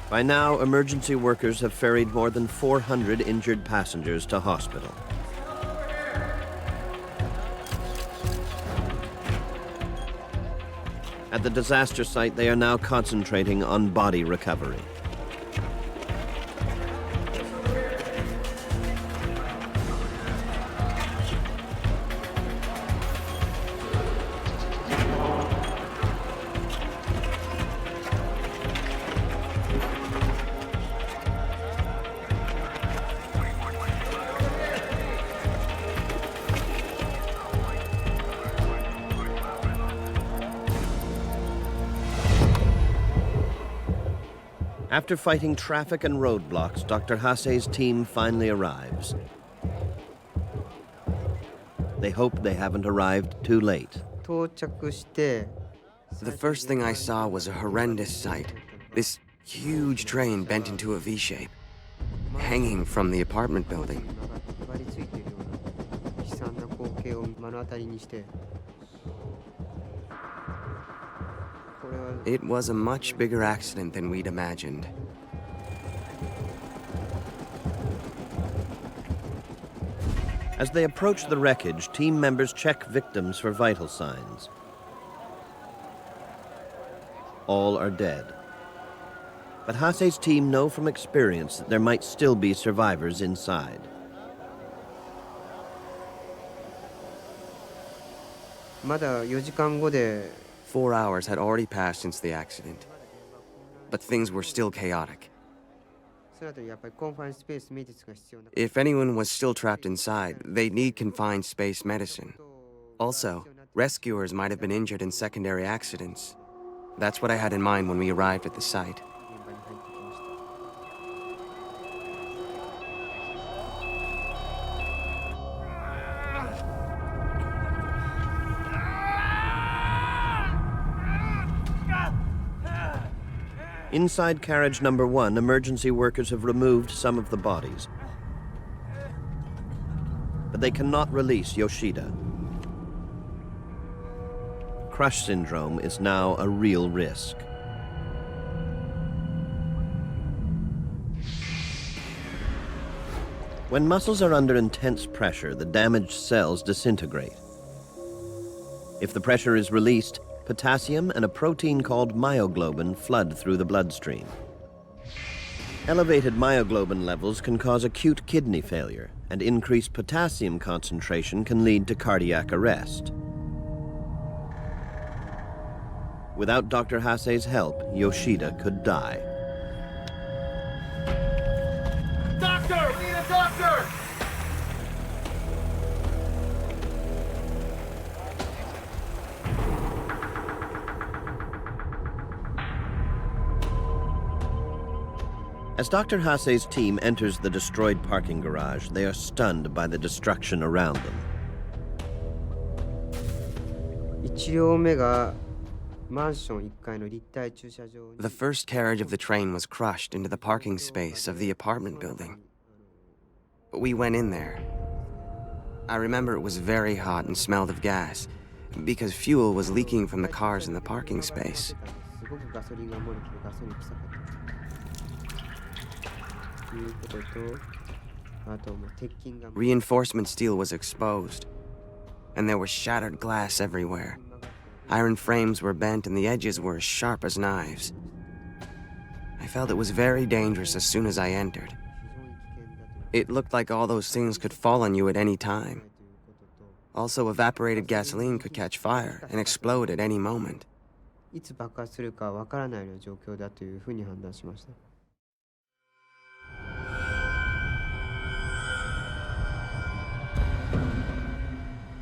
By now, emergency workers have ferried more than 400 injured passengers to hospital. At the disaster site, they are now concentrating on body recovery. After fighting traffic and roadblocks, Dr. Hase's team finally arrives. They hope they haven't arrived too late. 到着して The first thing I saw was a horrendous sight. This huge train bent into a V shape, hanging from the apartment building. へばりついているような悲惨な光景を目の当たりにして It was a much bigger accident than we'd imagined. As they approach the wreckage, team members check victims for vital signs. All are dead. But Hase's team know from experience that there might still be survivors inside. Mada 4時間後で 4 hours had already passed since the accident, but things were still chaotic. その後やっぱりコンファインスペースメディスが必要な If anyone was still trapped inside, they'd need confined space medicine. Also, rescuers might have been injured in secondary accidents. That's what I had in mind when we arrived at the site. Inside carriage number 1, emergency workers have removed some of the bodies. But they cannot release Yoshida. Crush syndrome is now a real risk. When muscles are under intense pressure, the damaged cells disintegrate. If the pressure is released, potassium and a protein called myoglobin flood through the bloodstream. Elevated myoglobin levels can cause acute kidney failure, and increased potassium concentration can lead to cardiac arrest. Without Dr. Hase's help, Yoshida could die. Doctor! We need a doctor! As Dr. Hase's team enters the destroyed parking garage, they are stunned by the destruction around them. 1両目がマンション1階の立体駐車場に The first carriage of the train was crushed into the parking space of the apartment building. We went in there. I remember it was very hot and smelled of gas, because fuel was leaking from the cars in the parking space. すごくガソリンが漏れてガソリン臭かったということとあともう鉄筋が Reinforcement steel was exposed, and there was shattered glass everywhere. Iron frames were bent and the edges were as sharp as knives. I felt it was very dangerous as soon as I entered. It looked like all those things could fall on you at any time. Also, evaporated gasoline could catch fire and explode at any moment. いつ爆発するかわからないような状況だというふうに判断しました。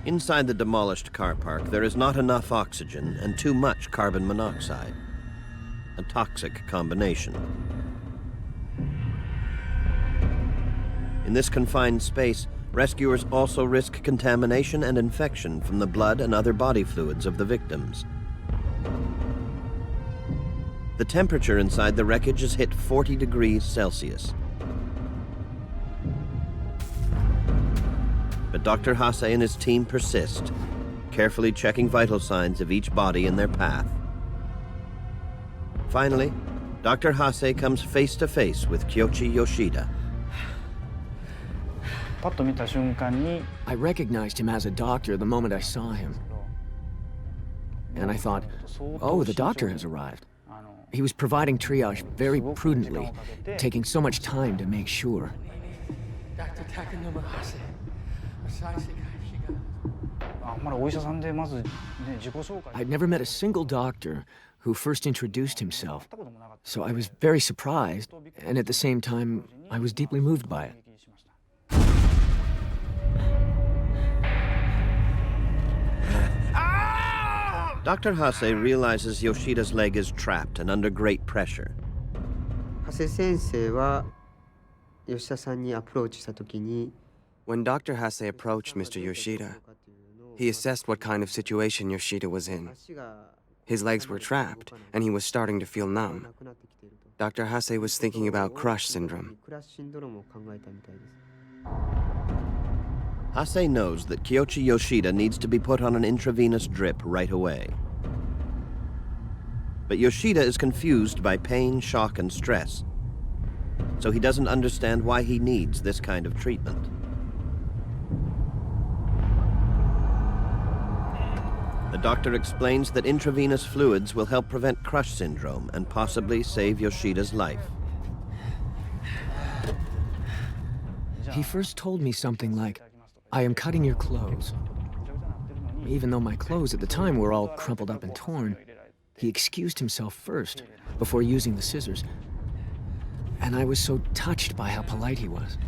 Inside the demolished car park, there is not enough oxygen and too much carbon monoxide. A toxic combination. In this confined space, rescuers also risk contamination and infection from the blood and other body fluids of the victims. The temperature inside the wreckage has hit 40 degrees Celsius. But Dr. Hase and his team persist, carefully checking vital signs of each body in their path. Finally, Dr. Hase comes face to face with Kyoichi Yoshida. I recognized him as a doctor the moment I saw him. And I thought, oh, the doctor has arrived. He was providing triage very prudently, taking so much time to make sure. Dr. Takanuma Hase. I'd never met a single doctor who first introduced himself, so I was very surprised, and at the same time, I was deeply moved by it. Dr. Hase realizes Yoshida's leg is trapped and under great pressure. 長谷先生は吉田さんにアプローチしたときに When Dr. Hase approached Mr. Yoshida, he assessed what kind of situation Yoshida was in. His legs were trapped, and he was starting to feel numb. Dr. Hase was thinking about crush syndrome. Hase knows that Kyoichi Yoshida needs to be put on an intravenous drip right away. But Yoshida is confused by pain, shock, and stress, so he doesn't understand why he needs this kind of treatment. The doctor explains that intravenous fluids will help prevent crush syndrome and possibly save Yoshida's life. He first told me something like, "I am cutting your clothes." Even though my clothes at the time were all crumpled up and torn, he excused himself first before using the scissors. And I was so touched by how polite he was.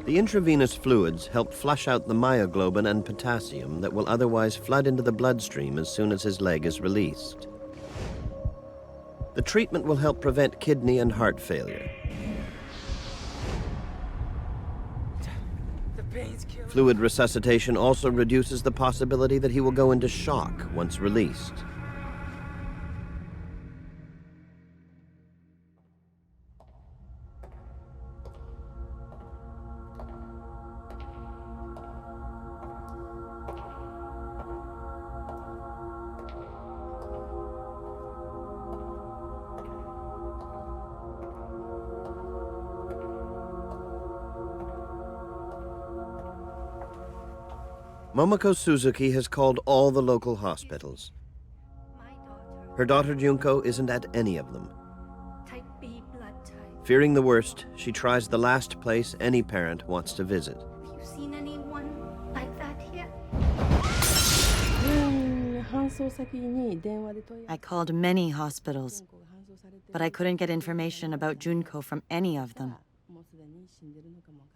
The intravenous fluids help flush out the myoglobin and potassium that will otherwise flood into the bloodstream as soon as his leg is released. The treatment will help prevent kidney and heart failure. Fluid resuscitation also reduces the possibility that he will go into shock once released. Momoko Suzuki has called all the local hospitals. Her daughter Junko isn't at any of them. Type B blood type. Fearing the worst, she tries the last place any parent wants to visit. Have you seen anyone like that here? I called many hospitals, but I couldn't get information about Junko from any of them.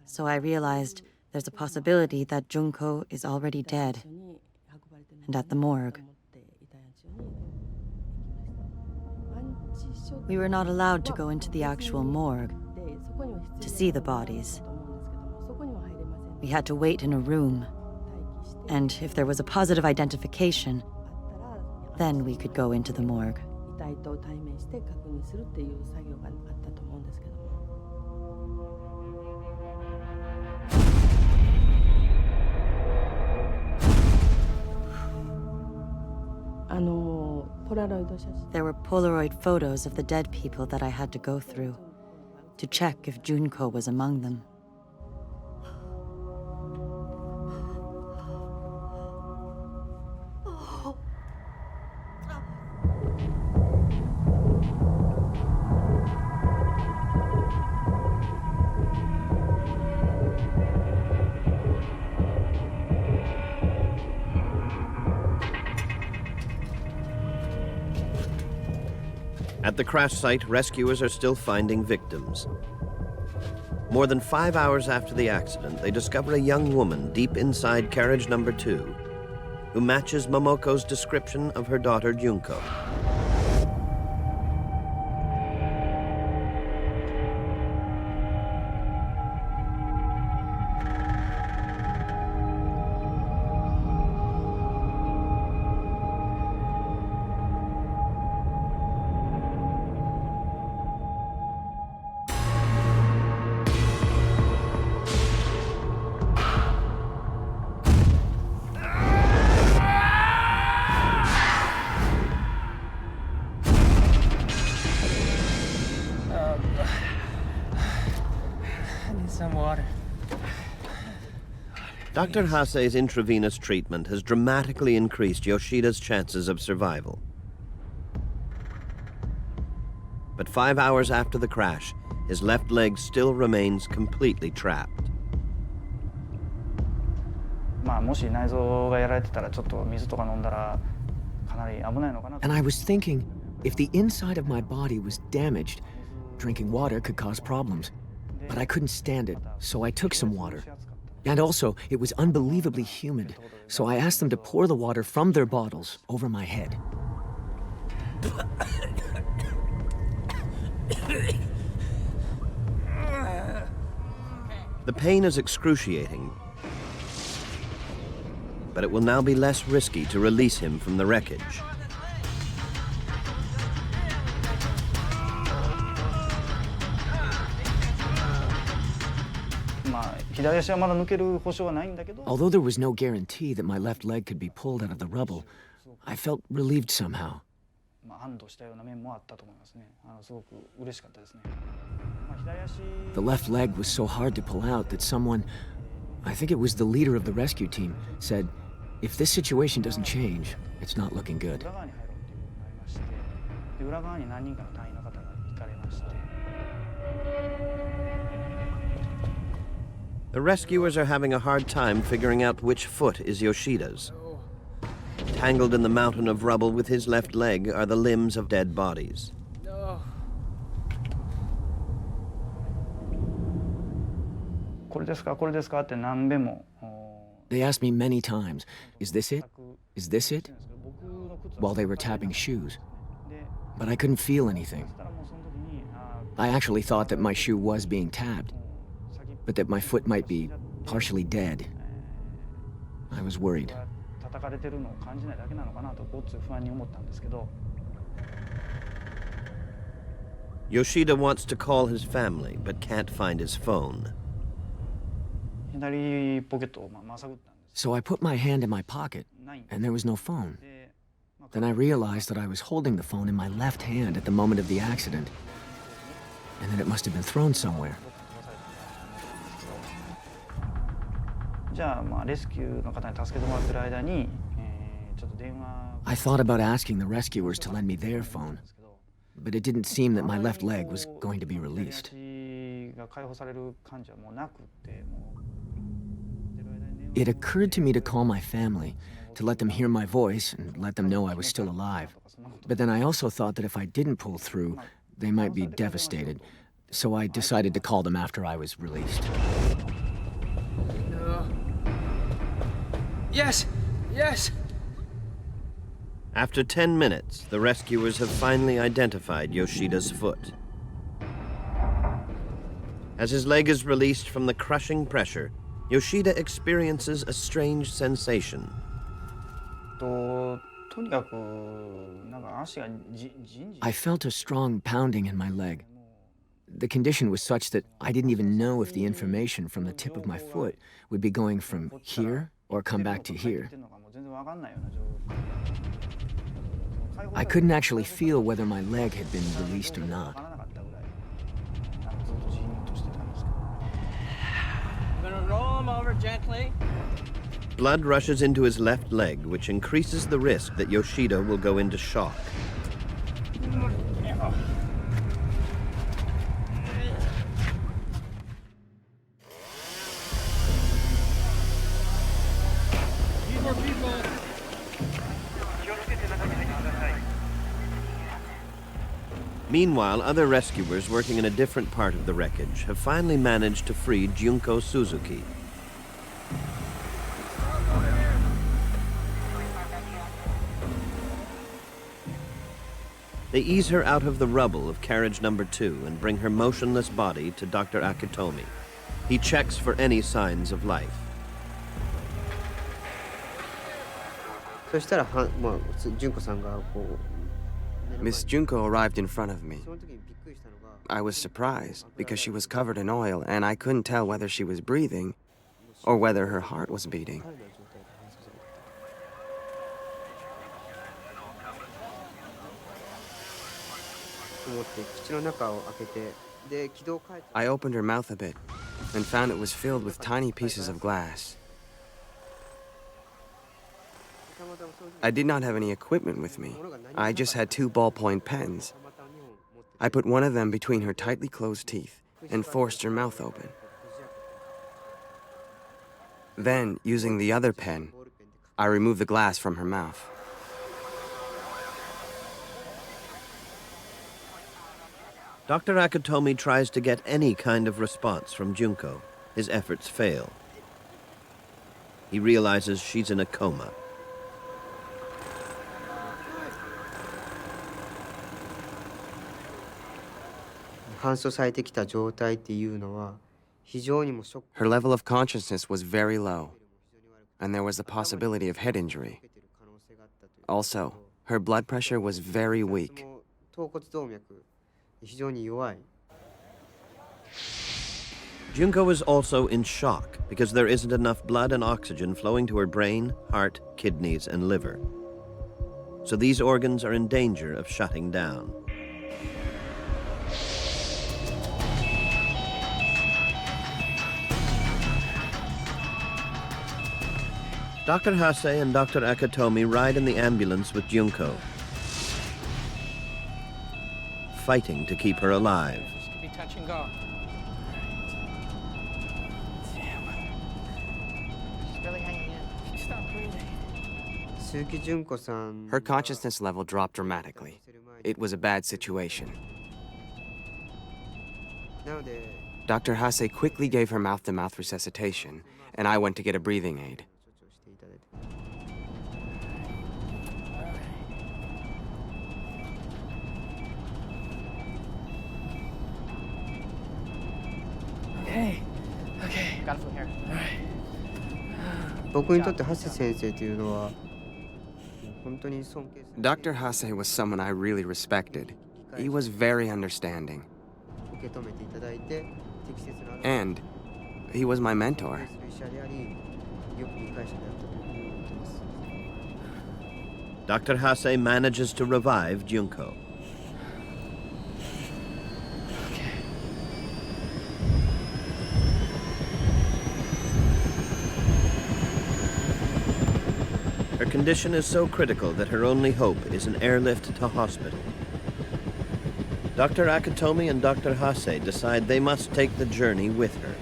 So I realized there's a possibility that Junko is already dead and at the morgue. We were not allowed to go into the actual morgue to see the bodies. We had to wait in a room, and if there was a positive identification, then we could go into the morgue. There were Polaroid photos of the dead people that I had to go through to check if Junko was among them. At the crash site, rescuers are still finding victims. More than 5 hours after the accident, they discover a young woman deep inside carriage number 2 who matches Momoko's description of her daughter Junko. Some water. Dr. Hase's intravenous treatment has dramatically increased Yoshida's chances of survival. But 5 hours after the crash, his left leg still remains completely trapped. And I was thinking, if the inside of my body was damaged, drinking water could cause problems. But I couldn't stand it, so I took some water. And also, it was unbelievably humid, so I asked them to pour the water from their bottles over my head. The pain is excruciating, but it will now be less risky to release him from the wreckage. Although there was no guarantee that my left leg could be pulled out of the rubble, I felt relieved somehow. The left leg was so hard to pull out that someone, I think it was the leader of the rescue team, said, "If this situation doesn't change, it's not looking good." The rescuers are having a hard time figuring out which foot is Yoshida's. Tangled in the mountain of rubble with his left leg are the limbs of dead bodies. They asked me many times, "Is this it? Is this it?" while they were tapping shoes. But I couldn't feel anything. I actually thought that my shoe was being tapped, but that my foot might be partially dead. I was worried. Yoshida wants to call his family, but can't find his phone. So I put my hand in my pocket, and there was no phone. Then I realized that I was holding the phone in my left hand at the moment of the accident, and that it must have been thrown somewhere. I thought about asking the rescuers to lend me their phone, but it didn't seem that my left leg was going to be released. It occurred to me to call my family, to let them hear my voice and let them know I was still alive. But then I also thought that if I didn't pull through, they might be devastated. So I decided to call them after I was released. Yes! Yes! After 10 minutes, the rescuers have finally identified Yoshida's foot. As his leg is released from the crushing pressure, Yoshida experiences a strange sensation. I felt a strong pounding in my leg. The condition was such that I didn't even know if the information from the tip of my foot would be going from here or come back to here. I couldn't actually feel whether my leg had been released or not. I'm gonna roll him over gently. Blood rushes into his left leg, which increases the risk that Yoshida will go into shock. Meanwhile, other rescuers working in a different part of the wreckage have finally managed to free Junko Suzuki. They ease her out of the rubble of carriage number 2 and bring her motionless body to Dr. Akitomi. He checks for any signs of life. Miss Junko arrived in front of me. I was surprised because she was covered in oil and I couldn't tell whether she was breathing or whether her heart was beating. I opened her mouth a bit and found it was filled with tiny pieces of glass. I did not have any equipment with me. I just had 2 ballpoint pens. I put one of them between her tightly closed teeth and forced her mouth open. Then, using the other pen, I removed the glass from her mouth. Dr. Akitomi tries to get any kind of response from Junko. His efforts fail. He realizes she's in a coma. Her level of consciousness was very low, and there was the possibility of head injury. Also, her blood pressure was very weak. Junko is also in shock because there isn't enough blood and oxygen flowing to her brain, heart, kidneys, and liver. So these organs are in danger of shutting down. Dr. Hase and Dr. Akatomi ride in the ambulance with Junko, fighting to keep her alive. This could be touch and go. Damn. She's barely hanging in. She stopped breathing. Her consciousness level dropped dramatically. It was a bad situation. Dr. Hase quickly gave her mouth-to-mouth resuscitation, and I went to get a breathing aid. Okay. Okay. Got it from here. All right. 僕にとってハセ先生というのは本当に尊敬する。 Dr. Hase was someone I really respected. He was very understanding. 受け止めていただいて適切な And he was my mentor. スペシャルでありよく理解者であったというふうに思っています。 Dr. Hase manages to revive Junko. Her condition is so critical that her only hope is an airlift to hospital. Dr. Akatomi and Dr. Hase decide they must take the journey with her.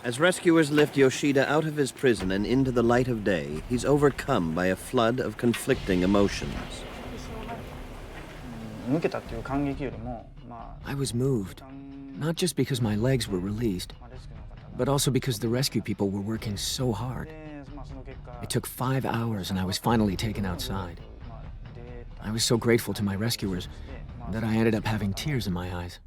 As rescuers lift Yoshida out of his prison and into the light of day, he's overcome by a flood of conflicting emotions. I was moved, not just because my legs were released, but also because the rescue people were working so hard. It took 5 hours and I was finally taken outside. I was so grateful to my rescuers that I ended up having tears in my eyes.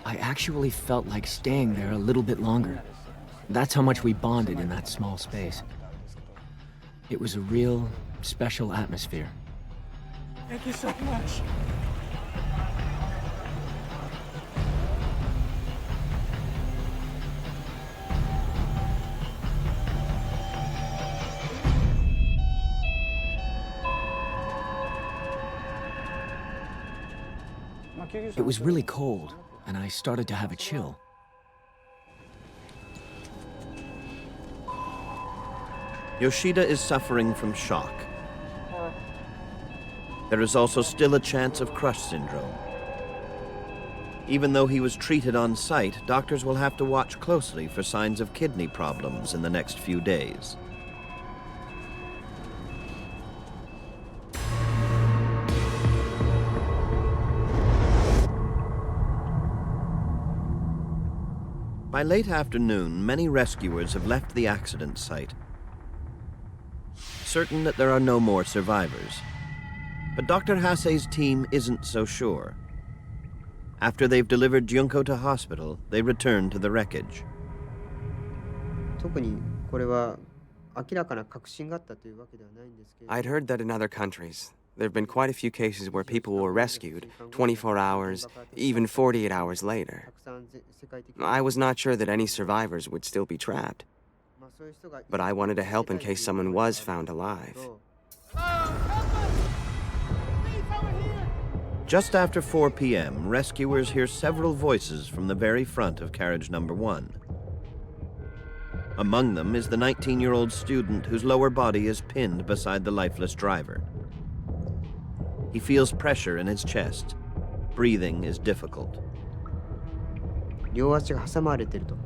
I actually felt like staying there a little bit longer. That's how much we bonded in that small space. It was a real, special atmosphere. Thank you so much. It was really cold, and I started to have a chill. Yoshida is suffering from shock. There is also still a chance of crush syndrome. Even though he was treated on site, doctors will have to watch closely for signs of kidney problems in the next few days. By late afternoon, many rescuers have left the accident site, certain that there are no more survivors. But Dr. Hase's team isn't so sure. After they've delivered Junko to hospital, they return to the wreckage. 特にこれは明らかな確信があったというわけではないんですけど。 I'd heard that in other countries, there have been quite a few cases where people were rescued 24 hours, even 48 hours later. I was not sure that any survivors would still be trapped, but I wanted to help in case someone was found alive. Just after 4 p.m., rescuers hear several voices from the very front of carriage number 1. Among them is the 19-year-old student whose lower body is pinned beside the lifeless driver. He feels pressure in his chest. Breathing is difficult. 両足が挟まれてると。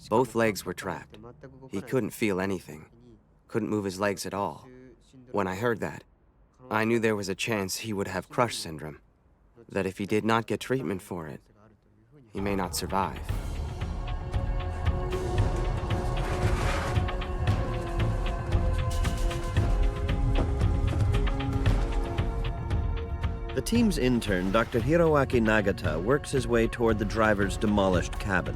Both legs were trapped. He couldn't feel anything, couldn't move his legs at all. When I heard that, I knew there was a chance he would have crush syndrome, that if he did not get treatment for it, he may not survive. The team's intern, Dr. Hiroaki Nagata, works his way toward the driver's demolished cabin.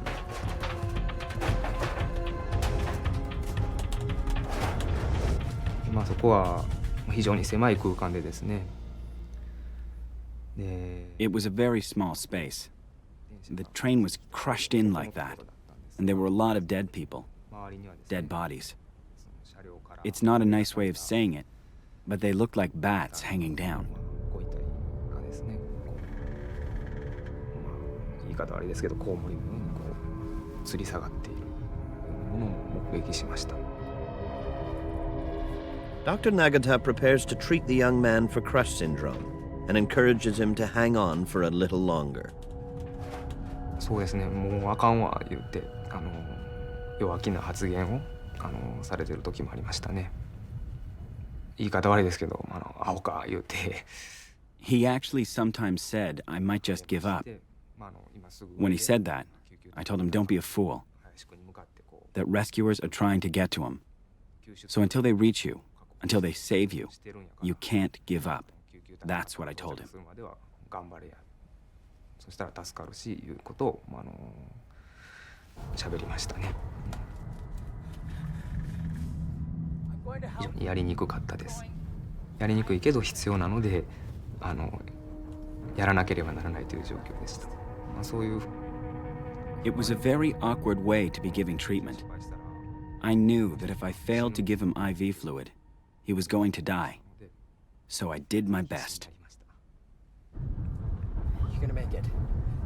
It was a very small space. The train was crushed in like that, and there were a lot of dead people, dead bodies. It's not a nice way of saying it, but they looked like bats hanging down. Dr. Nagata prepares to treat the young man for crush syndrome and encourages him to hang on for a little longer. そうですね、もうあかんわ言って弱気な発言をされてる時もありましたね。言い方悪いですけど、アホか言うて。He actually sometimes said I might just give up. When he said that, I told him don't be a fool, that rescuers are trying to get to him. So until they reach you, until they save you, you can't give up. That's what I told him. そしたら助かるしいうことを喋りましたね。非常にやりにくかったです。やりにくいけど必要なのでやらなければならないという状況でした。そういう。It was a very awkward way to be giving treatment. I knew that if I failed to give him IV fluid, he was going to die. So I did my best. You're gonna make it.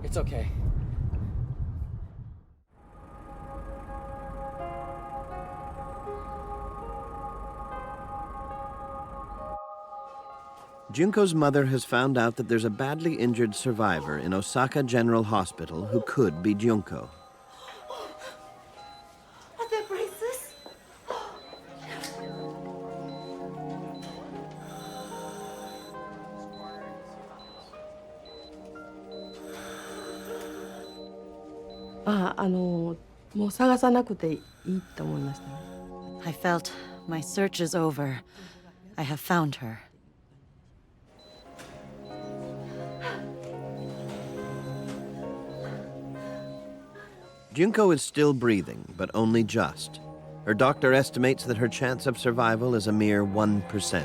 It's okay. Junko's mother has found out that there's a badly injured survivor in Osaka General Hospital who could be Junko. Are there braces? もう探さなくていいと思いましたね。I felt my search is over. I have found her. Junko is still breathing, but only just. Her doctor estimates that her chance of survival is a mere 1%.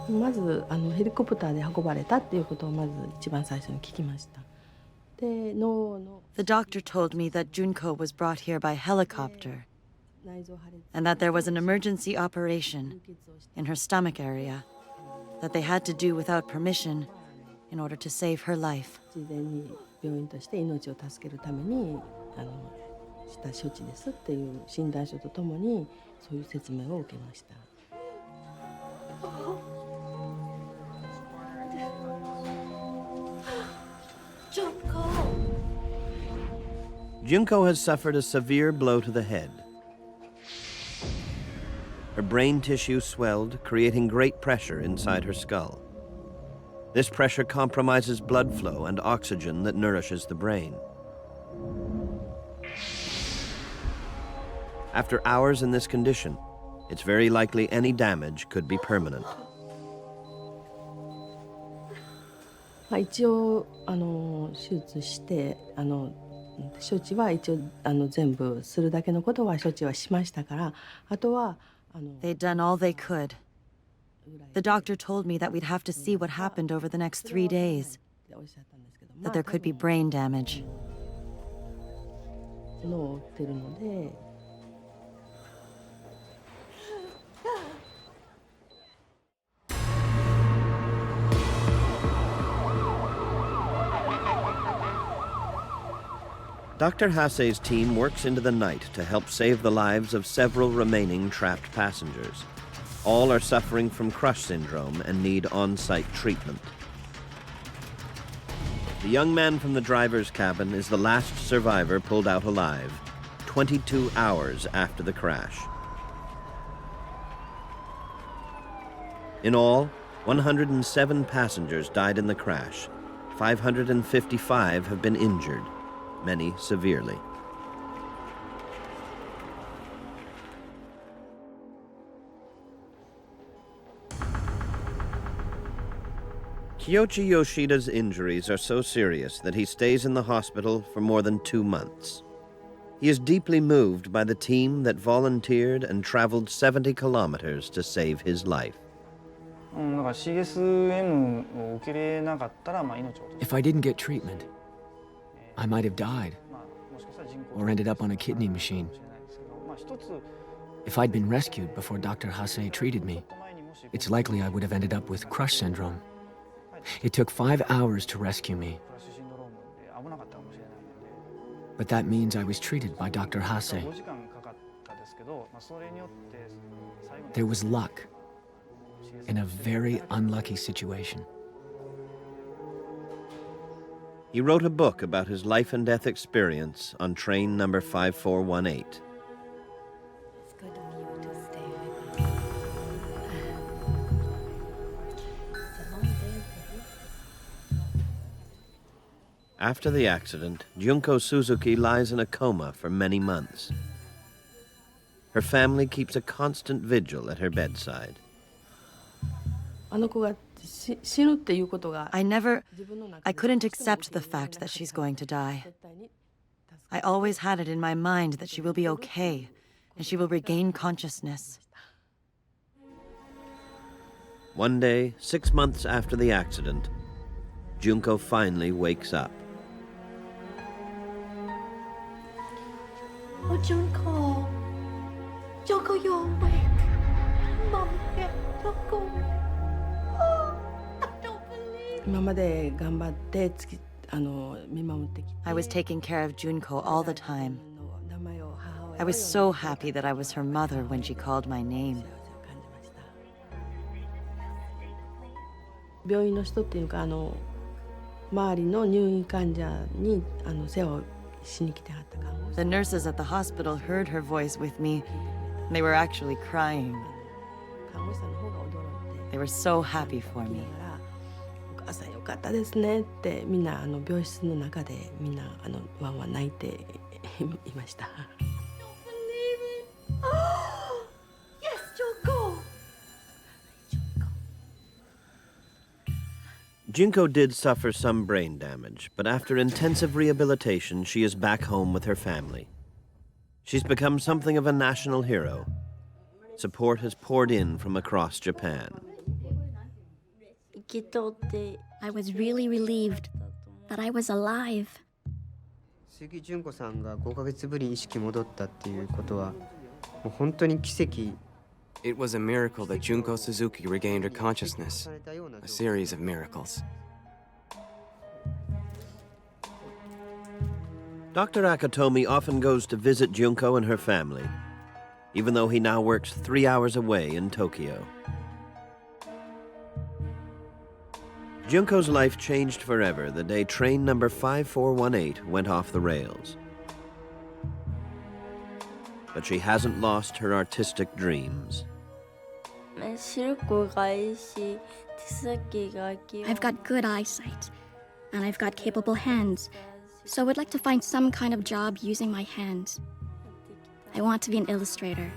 まずヘリコプターで運ばれたっていうことをまず一番最初に聞きました。で、The doctor told me that Junko was brought here by helicopter, and that there was an emergency operation in her stomach area that they had to do without permission in order to save her life. 事前に病院として命を助けるためにした処置ですっていう診断書とともにそういう説明を受けました。Junko has suffered a severe blow to the head. Her brain tissue swelled, creating great pressure inside her skull. This pressure compromises blood flow and oxygen that nourishes the brain. After hours in this condition, it's very likely any damage could be permanent. 一応手術して処置は一応全部するだけのことは処置はしましたから、あとはThey'd done all they could. The doctor told me that we'd have to see what happened over the next 3 days, that there could be brain damage. 脳を打ってるので。Dr. Hase's team works into the night to help save the lives of several remaining trapped passengers. All are suffering from crush syndrome and need on-site treatment. The young man from the driver's cabin is the last survivor pulled out alive, 22 hours after the crash. In all, 107 passengers died in the crash. 555 have been injured, many severely. Kiyoshi Yoshida's injuries are so serious that he stays in the hospital for more than 2 months. He is deeply moved by the team that volunteered and traveled 70 kilometers to save his life. If I didn't get treatment, I might have died or ended up on a kidney machine. If I'd been rescued before Dr. Hase treated me, it's likely I would have ended up with crush syndrome. It took 5 hours to rescue me. But that means I was treated by Dr. Hase. There was luck in a very unlucky situation. He wrote a book about his life and death experience on train number 5418. It's good of you to stay with me. It's a long day for you. After the accident, Junko Suzuki lies in a coma for many months. Her family keeps a constant vigil at her bedside. I couldn't accept the fact that she's going to die. I always had it in my mind that she will be okay, and she will regain consciousness. One day, 6 months after the accident, Junko finally wakes up. Oh, Junko. Junko, you're awake. Mom, yeah, Junko. I was taking care of Junko all the time. I was so happy that I was her mother when she called my name. The nurses at the hospital heard her voice with me. They were actually crying. They were so happy for me. Yes, Junko. Junko did suffer some brain damage, but after intensive rehabilitation, she is back home with her family. She's become something of a national hero. Support has poured in from across Japan. I was really relieved that I was alive. 杉純子さんが5ヶ月ぶりに意識戻ったっていうことは、もう本当に奇跡。 It was a miracle that Junko Suzuki regained her consciousness. A series of miracles. Dr. Akatomi often goes to visit Junko and her family, even though he now works 3 hours away in Tokyo. Junko's life changed forever the day train number 5418 went off the rails. But she hasn't lost her artistic dreams. I've got good eyesight, and I've got capable hands, so I would like to find some kind of job using my hands. I want to be an illustrator,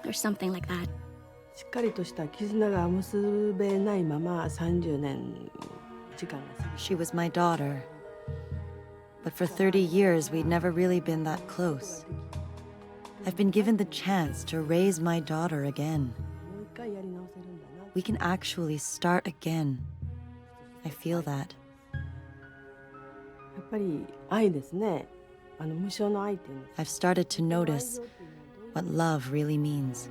or something like that. She was my daughter. But for 30 years, we'd never really been that close. I've been given the chance to raise my daughter again. We can actually start again. I feel that. I've started to notice what love really means.